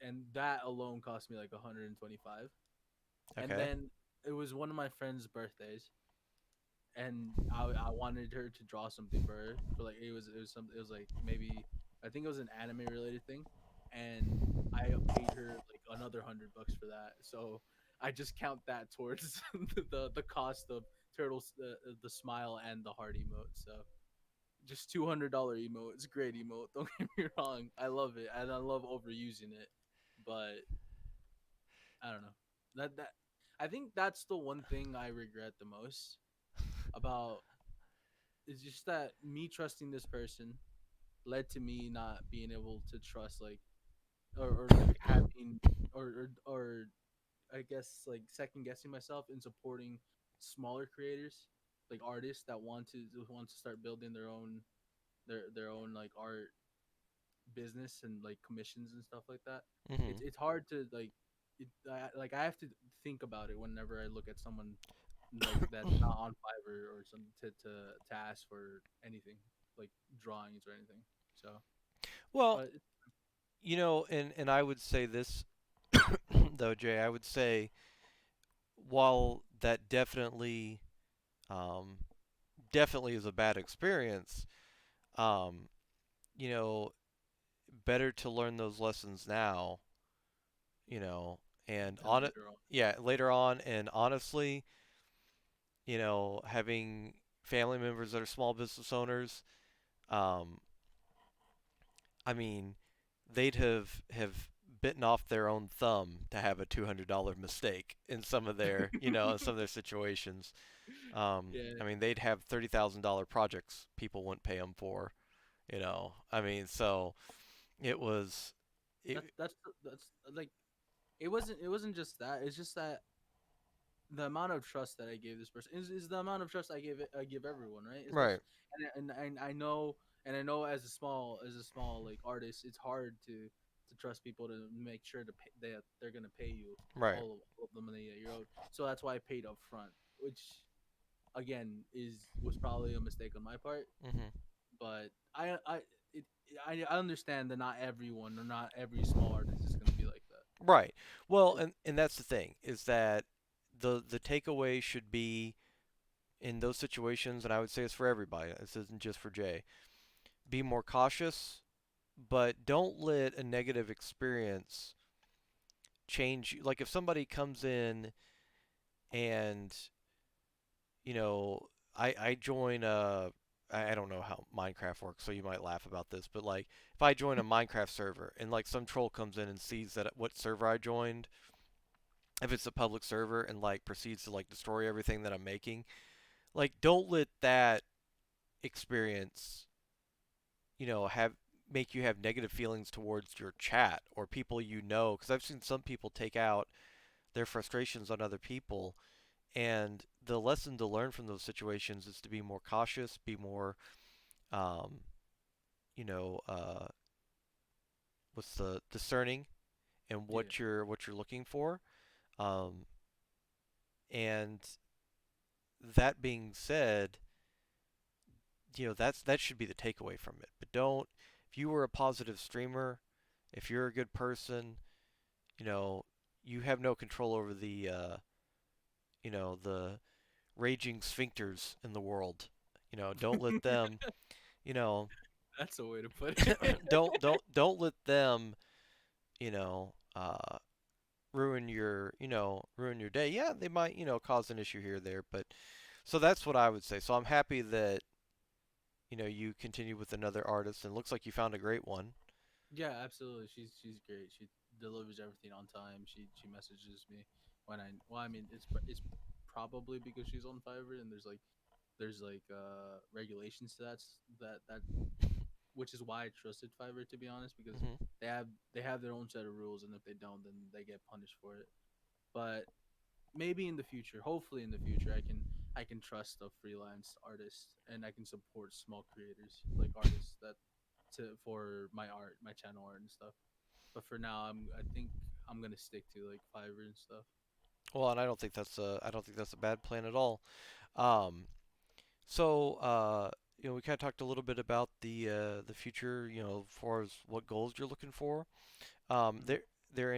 S2: and that alone cost me like 125. And
S1: Okay.
S2: then it was one of my friend's birthdays, and I wanted her to draw something for her, for like it was like maybe I think it was an anime related thing, and I paid her like another $100 for that. So I just count that towards the cost of turtles, the smile and the heart emote. So just $200 emote. It's a great emote. Don't get me wrong. I love it and I love overusing it, but I don't know that I think that's the one thing I regret the most about. It's just that me trusting this person led to me not being able to trust, like, or like having or I guess like second guessing myself in supporting smaller creators, like artists that want to start building their own like art business and like commissions and stuff like that.
S1: Hmm.
S2: It's hard to like like I have to think about it whenever I look at someone like that's not on Fiverr or some to ask for anything like drawings or anything. So,
S1: Well,
S2: but
S1: and I would say this though, Jay. I would say while that um, definitely is a bad experience, um, you know, better to learn those lessons now, you know, and
S2: then
S1: on it,
S2: later on,
S1: yeah, later on, and honestly, having family members that are small business owners, um, I mean, they'd have bitten off their own thumb to have a $200 mistake in some of their, in some of their situations.
S2: yeah,
S1: I mean, they'd have $30,000 projects people wouldn't pay them for, I mean, so it was, it,
S2: that's like it wasn't just that. It's just that the amount of trust that I gave this person is the amount of trust I give everyone, right?
S1: right,
S2: Especially and I know as a small like artist, it's hard to trust people to make sure to pay, they're gonna pay you
S1: right.
S2: all of the money that you're owed. So that's why I paid up front, which again is was probably a mistake on my part.
S1: Hmm.
S2: But it, I understand that not everyone or not every small artist is gonna be like that.
S1: Right. Well,
S2: It,
S1: and that's the thing is that the takeaway should be in those situations, and I would say it's for everybody. This isn't just for Jay. Be more cautious, but don't let a negative experience change you. Like if somebody comes in and you know I join I don't know how Minecraft works, so you might laugh about this, but like if I join a Minecraft server and like some troll comes in and sees that what server I joined, if it's a public server and like proceeds to like destroy everything that I'm making, like don't let that experience, have make you have negative feelings towards your chat or people, because I've seen some people take out their frustrations on other people. And the lesson to learn from those situations is to be more cautious, be more, um, you know, uh, what's the discerning and
S2: yeah,
S1: what you're looking for. Um, and that being said, that should be the takeaway from it. But don't, if you were a positive streamer, if you're a good person, you know, you have no control over the raging sphincters in the world. Don't let them, you know,
S2: That's a way to put it.
S1: Don't let them, you know, ruin your day. Yeah, they might, cause an issue here or there, but so that's what I would say. So I'm happy that, you continue with another artist and it looks like you found a great one.
S2: Yeah, absolutely. She's great. She delivers everything on time. She messages me when I mean it's probably because she's on Fiverr and there's regulations to that which is why I trusted Fiverr, to be honest, because
S1: Hmm.
S2: they have they have their own set of rules, and if they don't, then they get punished for it. But maybe in the future, hopefully in the future, I can trust a freelance artist, and I can support small creators like artists that to for my art, my channel art and stuff. But for now, I think I'm gonna stick to like Fiverr and stuff.
S1: Well, and I don't think that's a bad plan at all. Um, so we kind of talked a little bit about the future, as far as what goals you're looking for.
S2: Mhm.
S1: There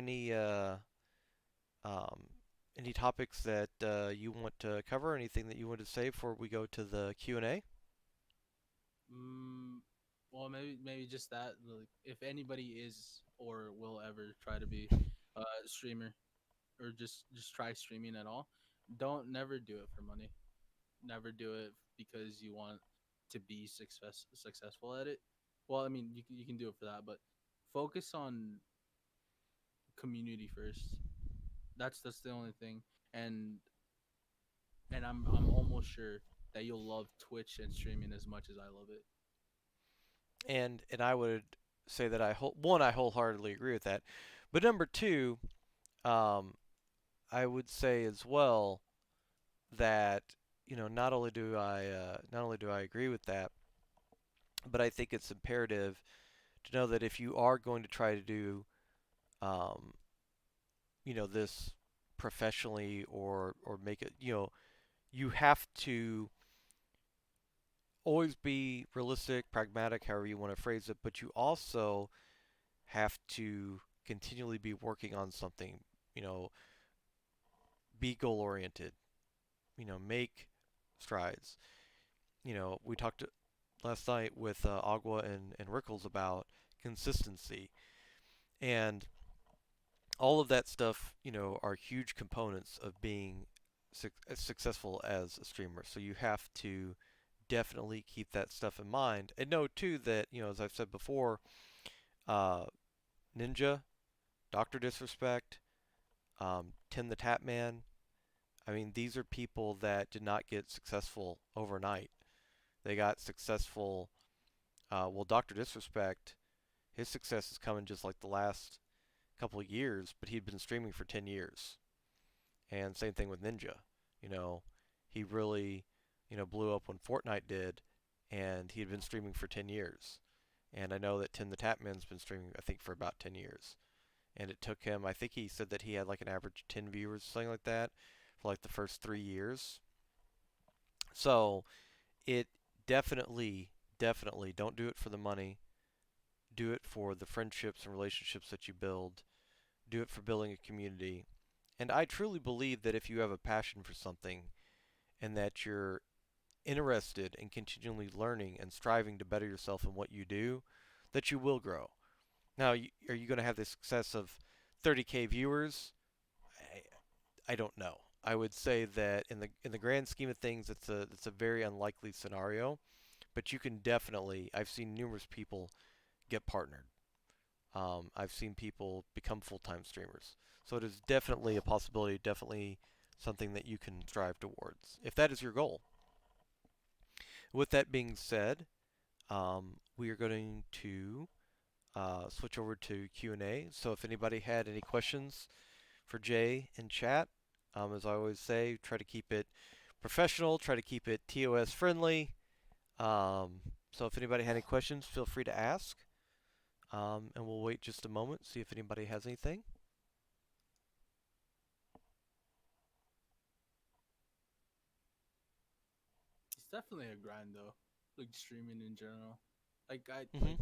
S1: um, any topics that you want to cover? Anything that you want to say before we go to the Q&A?
S2: Mm, well, maybe just that. Like, if anybody is or will ever try to be a streamer or just try streaming at all, don't never do it for money. Never do it because you want to be successful at it. Well, I mean, you can do it for that, but focus on community first. That's the only thing. And I'm almost sure that you'll love Twitch and streaming as much as I love it.
S1: And I would say that I wholeheartedly agree with that. But number two, um, I would say as well that not only do I agree with that, but I think it's imperative to know that if you are going to try to do um, this professionally or make it, you have to always be realistic, pragmatic, however you want to phrase it, but you also have to continually be working on something, you know, be goal oriented, make strides. We talked last night with Agua and Rickles about consistency. And all of that stuff, are huge components of being successful as a streamer. So you have to definitely keep that stuff in mind. And know, too, that, as I've said before, uh, Ninja, Dr. Disrespect, Tim the Tap Man, I mean, these are people that did not get successful overnight. They got successful. Well, Dr. Disrespect, his success is coming just like the last couple of years, but he'd been streaming for 10 years. And same thing with Ninja. You know, he really, blew up when Fortnite did, and he had been streaming for 10 years. And I know that Tim the Tapman's been streaming, I think, for about 10 years. And it took him, I think he said that he had like an average 10 viewers, something like that, for like the first 3 years. So it definitely don't do it for the money. Do it for the friendships and relationships that you build. Do it for building a community. And I truly believe that if you have a passion for something and that you're interested in continually learning and striving to better yourself in what you do, that you will grow. Now, are you going to have the success of 30K viewers? I don't know. I would say that in the grand scheme of things, it's a very unlikely scenario. But you can definitely. I've seen numerous people get partnered. I've seen people become full-time streamers. So it is definitely a possibility. Definitely something that you can strive towards if that is your goal. With that being said, we are going to switch over to Q&A. So if anybody had any questions for Jay in chat, as I always say, try to keep it professional, try to keep it TOS friendly. So if anybody had any questions, feel free to ask. And we'll wait just a moment, see if anybody has anything.
S2: It's definitely a grind though, like streaming in general. Like I
S1: Mm-hmm.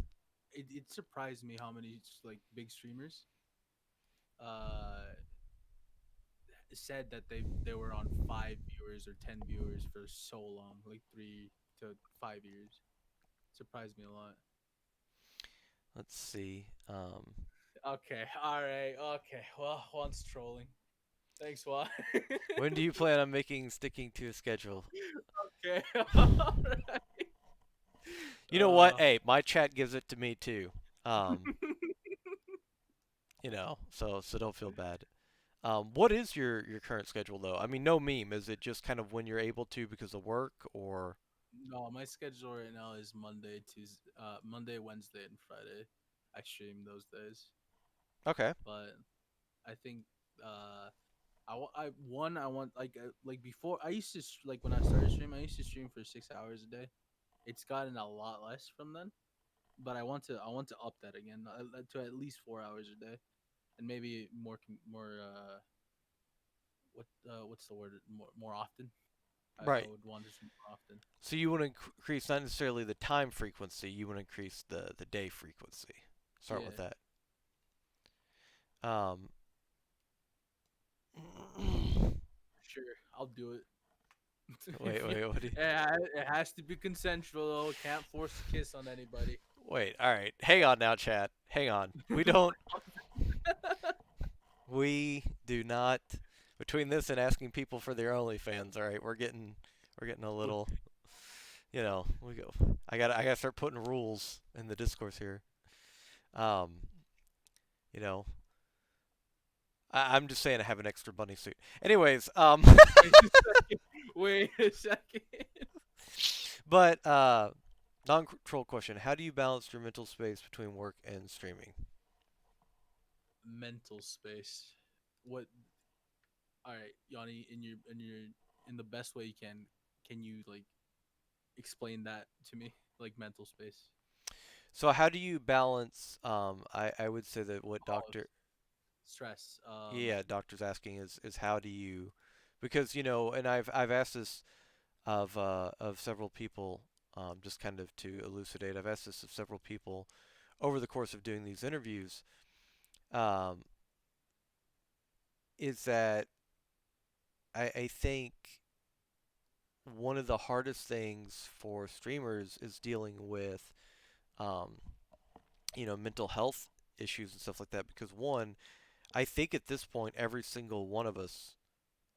S2: like it surprised me how many like big streamers uh said that they were on 5 viewers or 10 viewers for so long, like 3 to 5 years. Surprised me a lot.
S1: Let's see.
S2: Okay, all right, okay. Well, Juan's trolling. Thanks, Juan.
S1: When do you plan on making sticking to a schedule?
S2: Okay, all right.
S1: You know what? Hey, my chat gives it to me too. Um, so don't feel bad. What is your current schedule though? I mean, no meme. Is it just kind of when you're able to because of work or?
S2: No, my schedule right now is Monday, Tuesday, Monday, Wednesday, and Friday. I stream those days,
S1: Okay.
S2: but I think uh, I want like before I used to like when I started streaming, I used to stream for 6 hours a day. It's gotten a lot less from then, but I want to up that again to at least 4 hours a day, and maybe more what's the word more often. I
S1: Right.
S2: would want to stream more often.
S1: So you want to increase not necessarily the time frequency, you want to increase the day frequency. Start with
S2: Yeah,
S1: that. Um,
S2: sure, I'll do it.
S1: wait, wait, what?
S2: It has to be consensual though. Can't force a kiss on anybody.
S1: Wait. All right. Hang on now, chat. Hang on. We don't. We do not. Between this and asking people for their OnlyFans, all right, we're getting a little. We go. I gotta start putting rules in the discourse here. Um, you know, I'm just saying I have an extra bunny suit. Anyways,
S2: Wait a second. Wait a second.
S1: but non-control question: how do you balance your mental space between work and streaming?
S2: Mental space. What? All right, Yanni, in the best way you can you like explain that to me? Like mental space.
S1: So how do you balance? I would say that what
S2: Oh,
S1: doctor
S2: stress.
S1: yeah doctor's asking is how do you, because and I've asked this of several people, just kind of to elucidate. I've asked this of several people over the course of doing these interviews. Um, is that I think one of the hardest things for streamers is dealing with um, mental health issues and stuff like that. Because one, I think at this point, every single one of us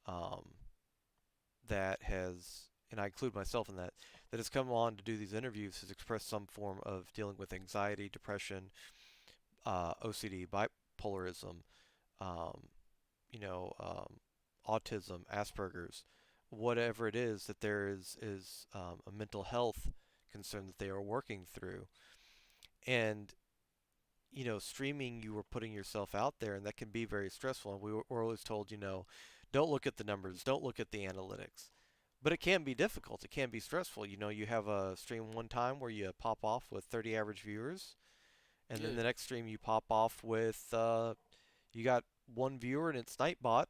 S1: um, that has, and I include myself in that has come on to do these interviews has expressed some form of dealing with anxiety, depression, OCD, bipolarism, um, autism, Asperger's, whatever it is that there is a mental health concern that they are working through. And streaming, you were putting yourself out there, and that can be very stressful. And we're always told, don't look at the numbers, don't look at the analytics. But it can be difficult. It can be stressful. You have a stream one time where you pop off with 30 average viewers, and then
S2: yeah.
S1: the next stream you pop off with you got one viewer and it's Nightbot,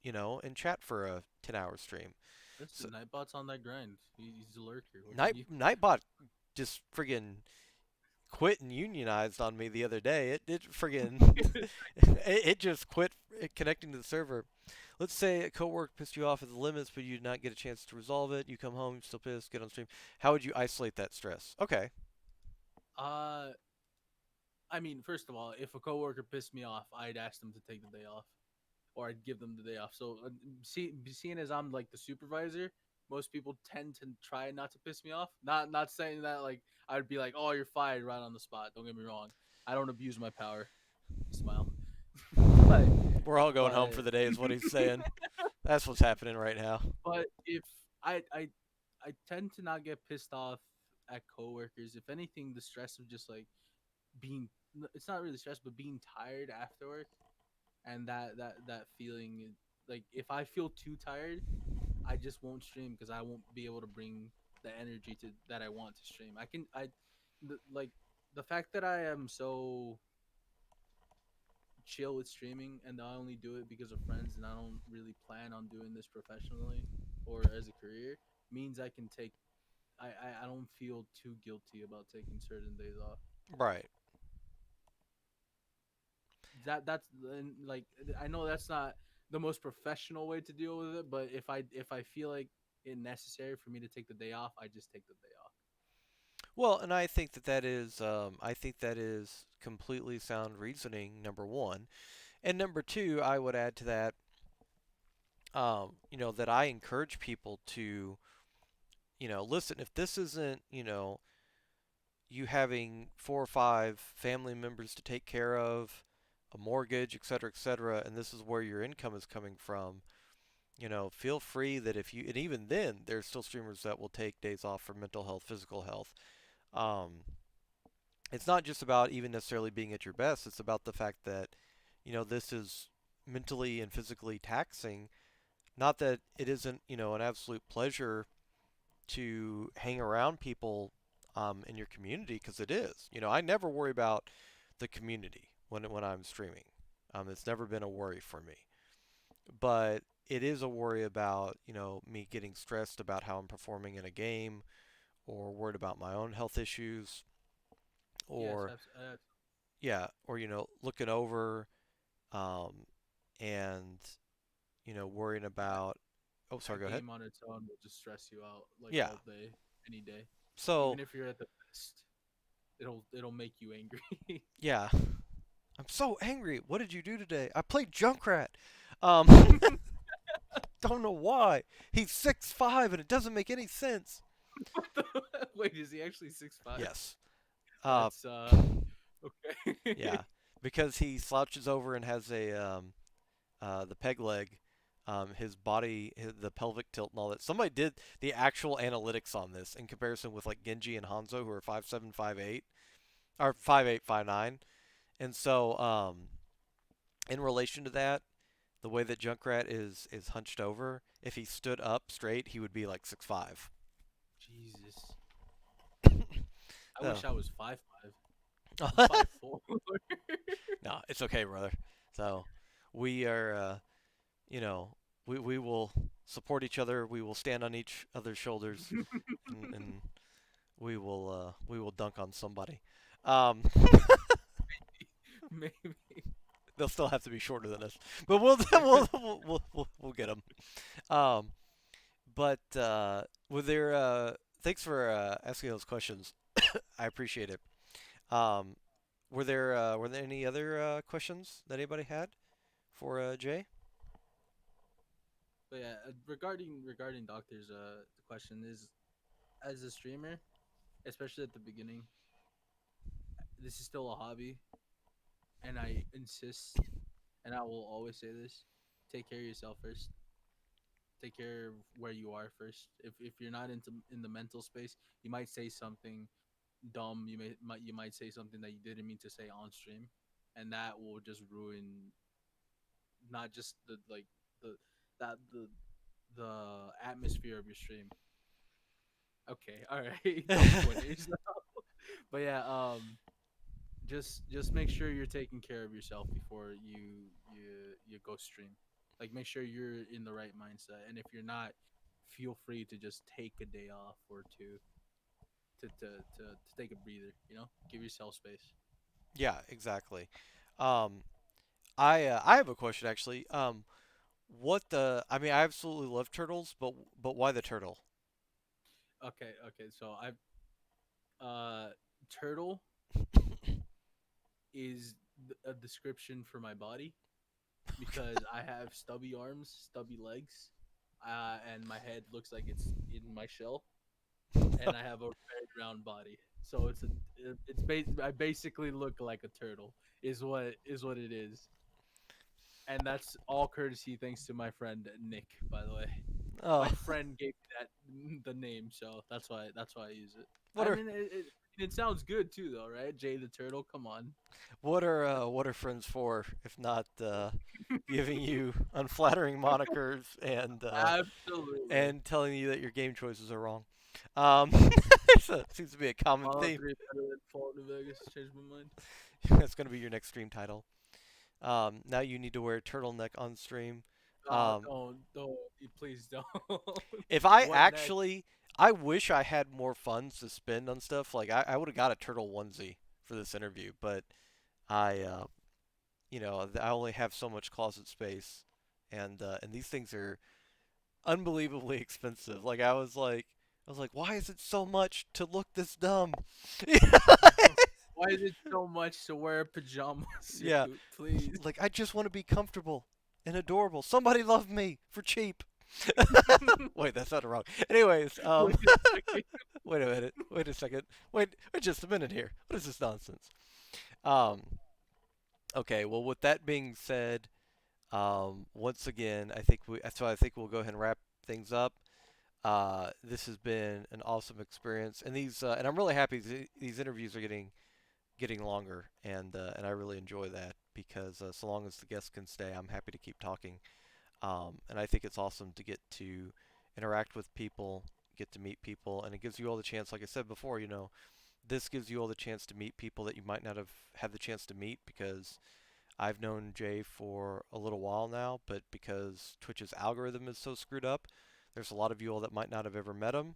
S1: and chat for a 10-hour stream. So
S2: Listen, Nightbot's on that grind. He's a lurker. What can
S1: Night
S2: you?
S1: Nightbot just friggin' quit and unionized on me the other day. It friggin' it just quit connecting to the server. Let's say a coworker pissed you off at the limits, but you did not get a chance to resolve it. You come home, you're still pissed, get on stream. How would you isolate that stress? Okay.
S2: uh, I mean, first of all, if a coworker pissed me off, I'd ask them to take the day off, or I'd give them the day off. So, seeing as I'm like the supervisor, most people tend to try not to piss me off. Not saying that like I'd be like, "Oh, you're fired" right on the spot. Don't get me wrong. I don't abuse my power. Smile. but
S1: We're all going home
S2: but
S1: for the day is what he's saying. That's what's happening right now.
S2: but if I I I tend to not get pissed off at coworkers. If anything, the stress of just like being it's not really stress, but being tired after work and that feeling like if I feel too tired, I just won't stream because I won't be able to bring the energy to that I want to stream. Like the fact that I am so chill with streaming and I only do it because of friends and I don't really plan on doing this professionally or as a career means I can take I don't feel too guilty about taking certain days off.
S1: Right.
S2: That's like I know that's not the most professional way to deal with it, but if I feel like it necessary for me to take the day off, I just take the day off.
S1: Well, and I think that is completely sound reasoning. Number one, and number two, I would add to that, that I encourage people to, listen. If this isn't, you having four or five family members to take care of, a mortgage, et cetera, and this is where your income is coming from, feel free that if you, and even then, there's still streamers that will take days off for mental health, physical health. Um, it's not just about even necessarily being at your best. It's about the fact that, this is mentally and physically taxing. Not that it isn't, an absolute pleasure to hang around people in your community, because it is. I never worry about the community when I'm streaming. It's never been a worry for me. But it is a worry about, me getting stressed about how I'm performing in a game, or worried about my own health issues,
S2: Yes,
S1: or yeah, or looking over, um, and worrying about. Oh, sorry.
S2: that
S1: Go ahead.
S2: game on its own will just stress you out like
S1: Yeah.
S2: all day, any day.
S1: So
S2: Even if you're at the best, it'll make you angry.
S1: yeah, I'm so angry. What did you do today? I played Junkrat. Don't know why. He's 6'5" and it doesn't make any sense.
S2: What the? Wait, is he actually 6'5"?
S1: Yes. Uh,
S2: That's okay.
S1: yeah, because he slouches over and has the peg leg, the pelvic tilt and all that. Somebody did the actual analytics on this in comparison with like Genji and Hanzo, who are 5'7", 5'8", or 5'8", 5'9", and so in relation to that, the way that Junkrat is hunched over, if he stood up straight, he would be like 6'5".
S2: Jesus, I
S1: So,
S2: wish I was 5'5". I'm 5'4".
S1: no, it's okay, brother. So we are, you know, we will support each other. We will stand on each other's shoulders, and we will dunk on somebody. Um,
S2: Maybe.
S1: they'll still have to be shorter than us, but we'll get them. Um, but with their thanks for asking those questions. I appreciate it. Um, were there any other questions that anybody had for Jay?
S2: But yeah, regarding doctors, the question is, as a streamer, especially at the beginning, this is still a hobby, and I insist, and I will always say this: take care of yourself first. Take care of where you are first. If you're not in the mental space, you might say something dumb. You might say something that you didn't mean to say on stream, and that will just ruin not just the that the atmosphere of your stream. Okay, all right, no spoilers. But yeah, just make sure you're taking care of yourself before you go stream. Like make sure you're in the right mindset, and if you're not, feel free to just take a day off or two to take a breather. Give yourself space.
S1: Yeah, exactly. Um, I have a question actually. I mean, I absolutely love turtles, but why the turtle?
S2: Okay. So I turtle is a description for my body because I have stubby arms, stubby legs, and my head looks like it's in my shell, and I have a very round body. So I basically look like a turtle. Is what it is, and that's all courtesy thanks to my friend Nick. By the way,
S1: Oh,
S2: my friend gave me the name, so that's why I use it.
S1: what
S2: I
S1: are
S2: mean, it sounds good too, though, right? Jay the Turtle. Come on.
S1: what are friends for if not giving you unflattering monikers
S2: Absolutely.
S1: and telling you that your game choices are wrong? So it seems to be a common
S2: Fallout
S1: theme.
S2: 3 better than Fallout New Vegas. Changed my mind.
S1: That's going to be your next stream title. Now you need to wear a turtleneck on stream. Um,
S2: Don't, please don't.
S1: if I
S2: What next?
S1: actually, I wish I had more funds to spend on stuff. Like I would have got a turtle onesie for this interview, but I only have so much closet space, and these things are unbelievably expensive. Like I was like, I was like, why is it so much to look this dumb?
S2: Why is it so much to wear a pajama suit?
S1: Yeah,
S2: Please.
S1: like I just want to be comfortable and adorable. Somebody love me for cheap. Wait, that sounded wrong. Anyways,
S2: Wait a second.
S1: wait a minute. Wait a second. Wait just a minute here. What is this nonsense? Um, okay. Well, with that being said, once again, I think we'll go ahead and wrap things up. This has been an awesome experience, and and I'm really happy these interviews are getting longer, and I really enjoy that because so long as the guests can stay, I'm happy to keep talking. And I think it's awesome to get to interact with people, get to meet people, and it gives you all the chance, like I said before, this gives you all the chance to meet people that you might not have had the chance to meet because I've known Jay for a little while now, but because Twitch's algorithm is so screwed up, there's a lot of you all that might not have ever met him,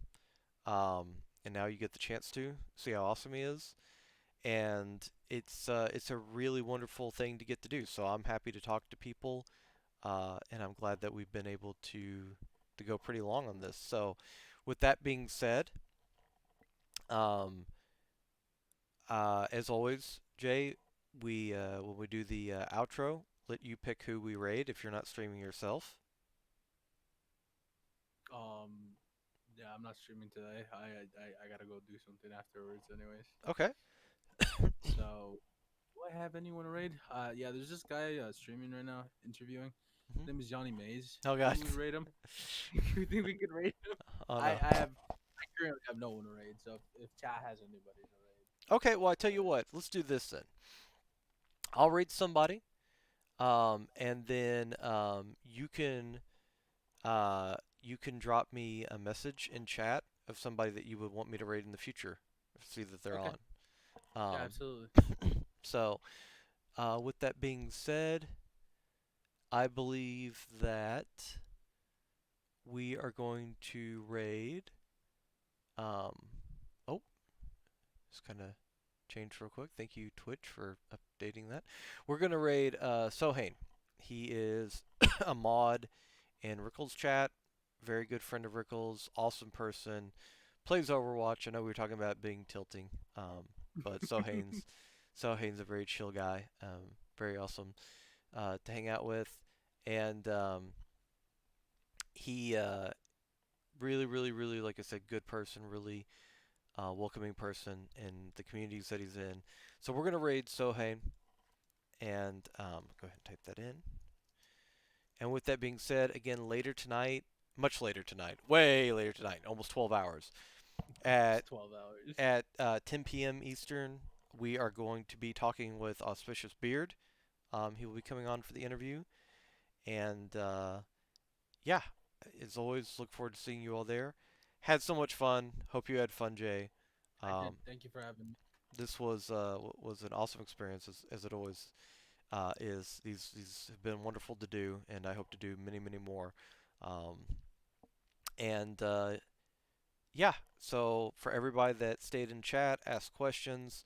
S1: and now you get the chance to see how awesome he is, and it's a really wonderful thing to get to do. So I'm happy to talk to people, and I'm glad that we've been able to go pretty long on this. So, with that being said, um, as always, Jay, we when we do the outro, let you pick who we raid if you're not streaming yourself.
S2: Um, yeah, I'm not streaming today. I gotta go do something afterwards, anyways.
S1: Okay.
S2: So, do I have anyone to raid? Yeah, there's this guy streaming right now, interviewing.
S1: Mhm.
S2: His name is Johnny Mays.
S1: Oh
S2: You
S1: God.
S2: think we raid him? You think we could raid him?
S1: Oh
S2: I
S1: no.
S2: I have I currently have no one to raid. So if chat has anybody to raid,
S1: Okay. Well, I tell you
S2: uh,
S1: what. Let's do this then. I'll raid somebody, and then you can drop me a message in chat of somebody that you would want me to raid in the future. See that they're
S2: okay,
S1: on.
S2: yeah,
S1: Um,
S2: absolutely.
S1: so, with that being said, I believe that we are going to raid. Um, oh, just kind of changed real quick. Thank you, Twitch, for updating that. We're going to raid Sohain. He is a mod in Rickles chat. Very good friend of Rickles. Awesome person. Plays Overwatch. I know we were talking about being tilting, but Sohain's a very chill guy. Very awesome to hang out with, and he really, really, really, like I said, good person. Really welcoming person in the communities that he's in. So we're gonna raid Sohain, and go ahead and type that in. And with that being said, again later tonight, much later tonight, way later tonight, almost 12 hours
S2: It's
S1: at
S2: 12 hours.
S1: 10 p.m. Eastern, we are going to be talking with Auspicious Beard. He will be coming on for the interview, and yeah, as always, look forward to seeing you all there. Had so much fun. Hope you had fun, Jay.
S2: I did.
S1: Um,
S2: Thank you for having me.
S1: this was an awesome experience as it always is. These have been wonderful to do, and I hope to do many many more. Um, and yeah, so for everybody that stayed in chat, asked questions,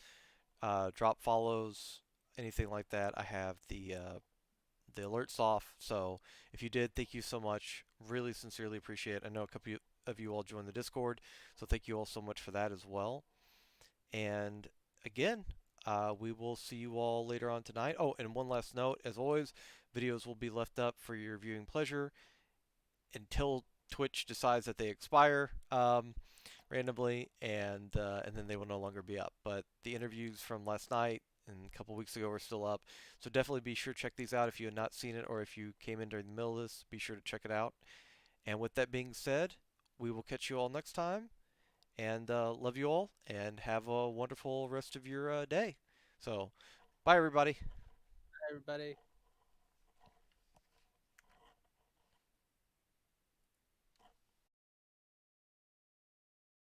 S1: drop follows, anything like that, I have the alerts off. So if you did, thank you so much. Really sincerely appreciate it. I know a couple of you all joined the Discord, so thank you all so much for that as well. And again, we will see you all later on tonight. Oh, and one last note, as always, videos will be left up for your viewing pleasure until Twitch decides that they expire randomly, and then they will no longer be up. But the interviews from last night and a couple weeks ago are still up, so definitely be sure to check these out if you had not seen it or if you came in during the middle of this. Be sure to check it out. And with that being said, we will catch you all next time. And love you all, and have a wonderful rest of your day. So, bye everybody.
S2: Hi, everybody.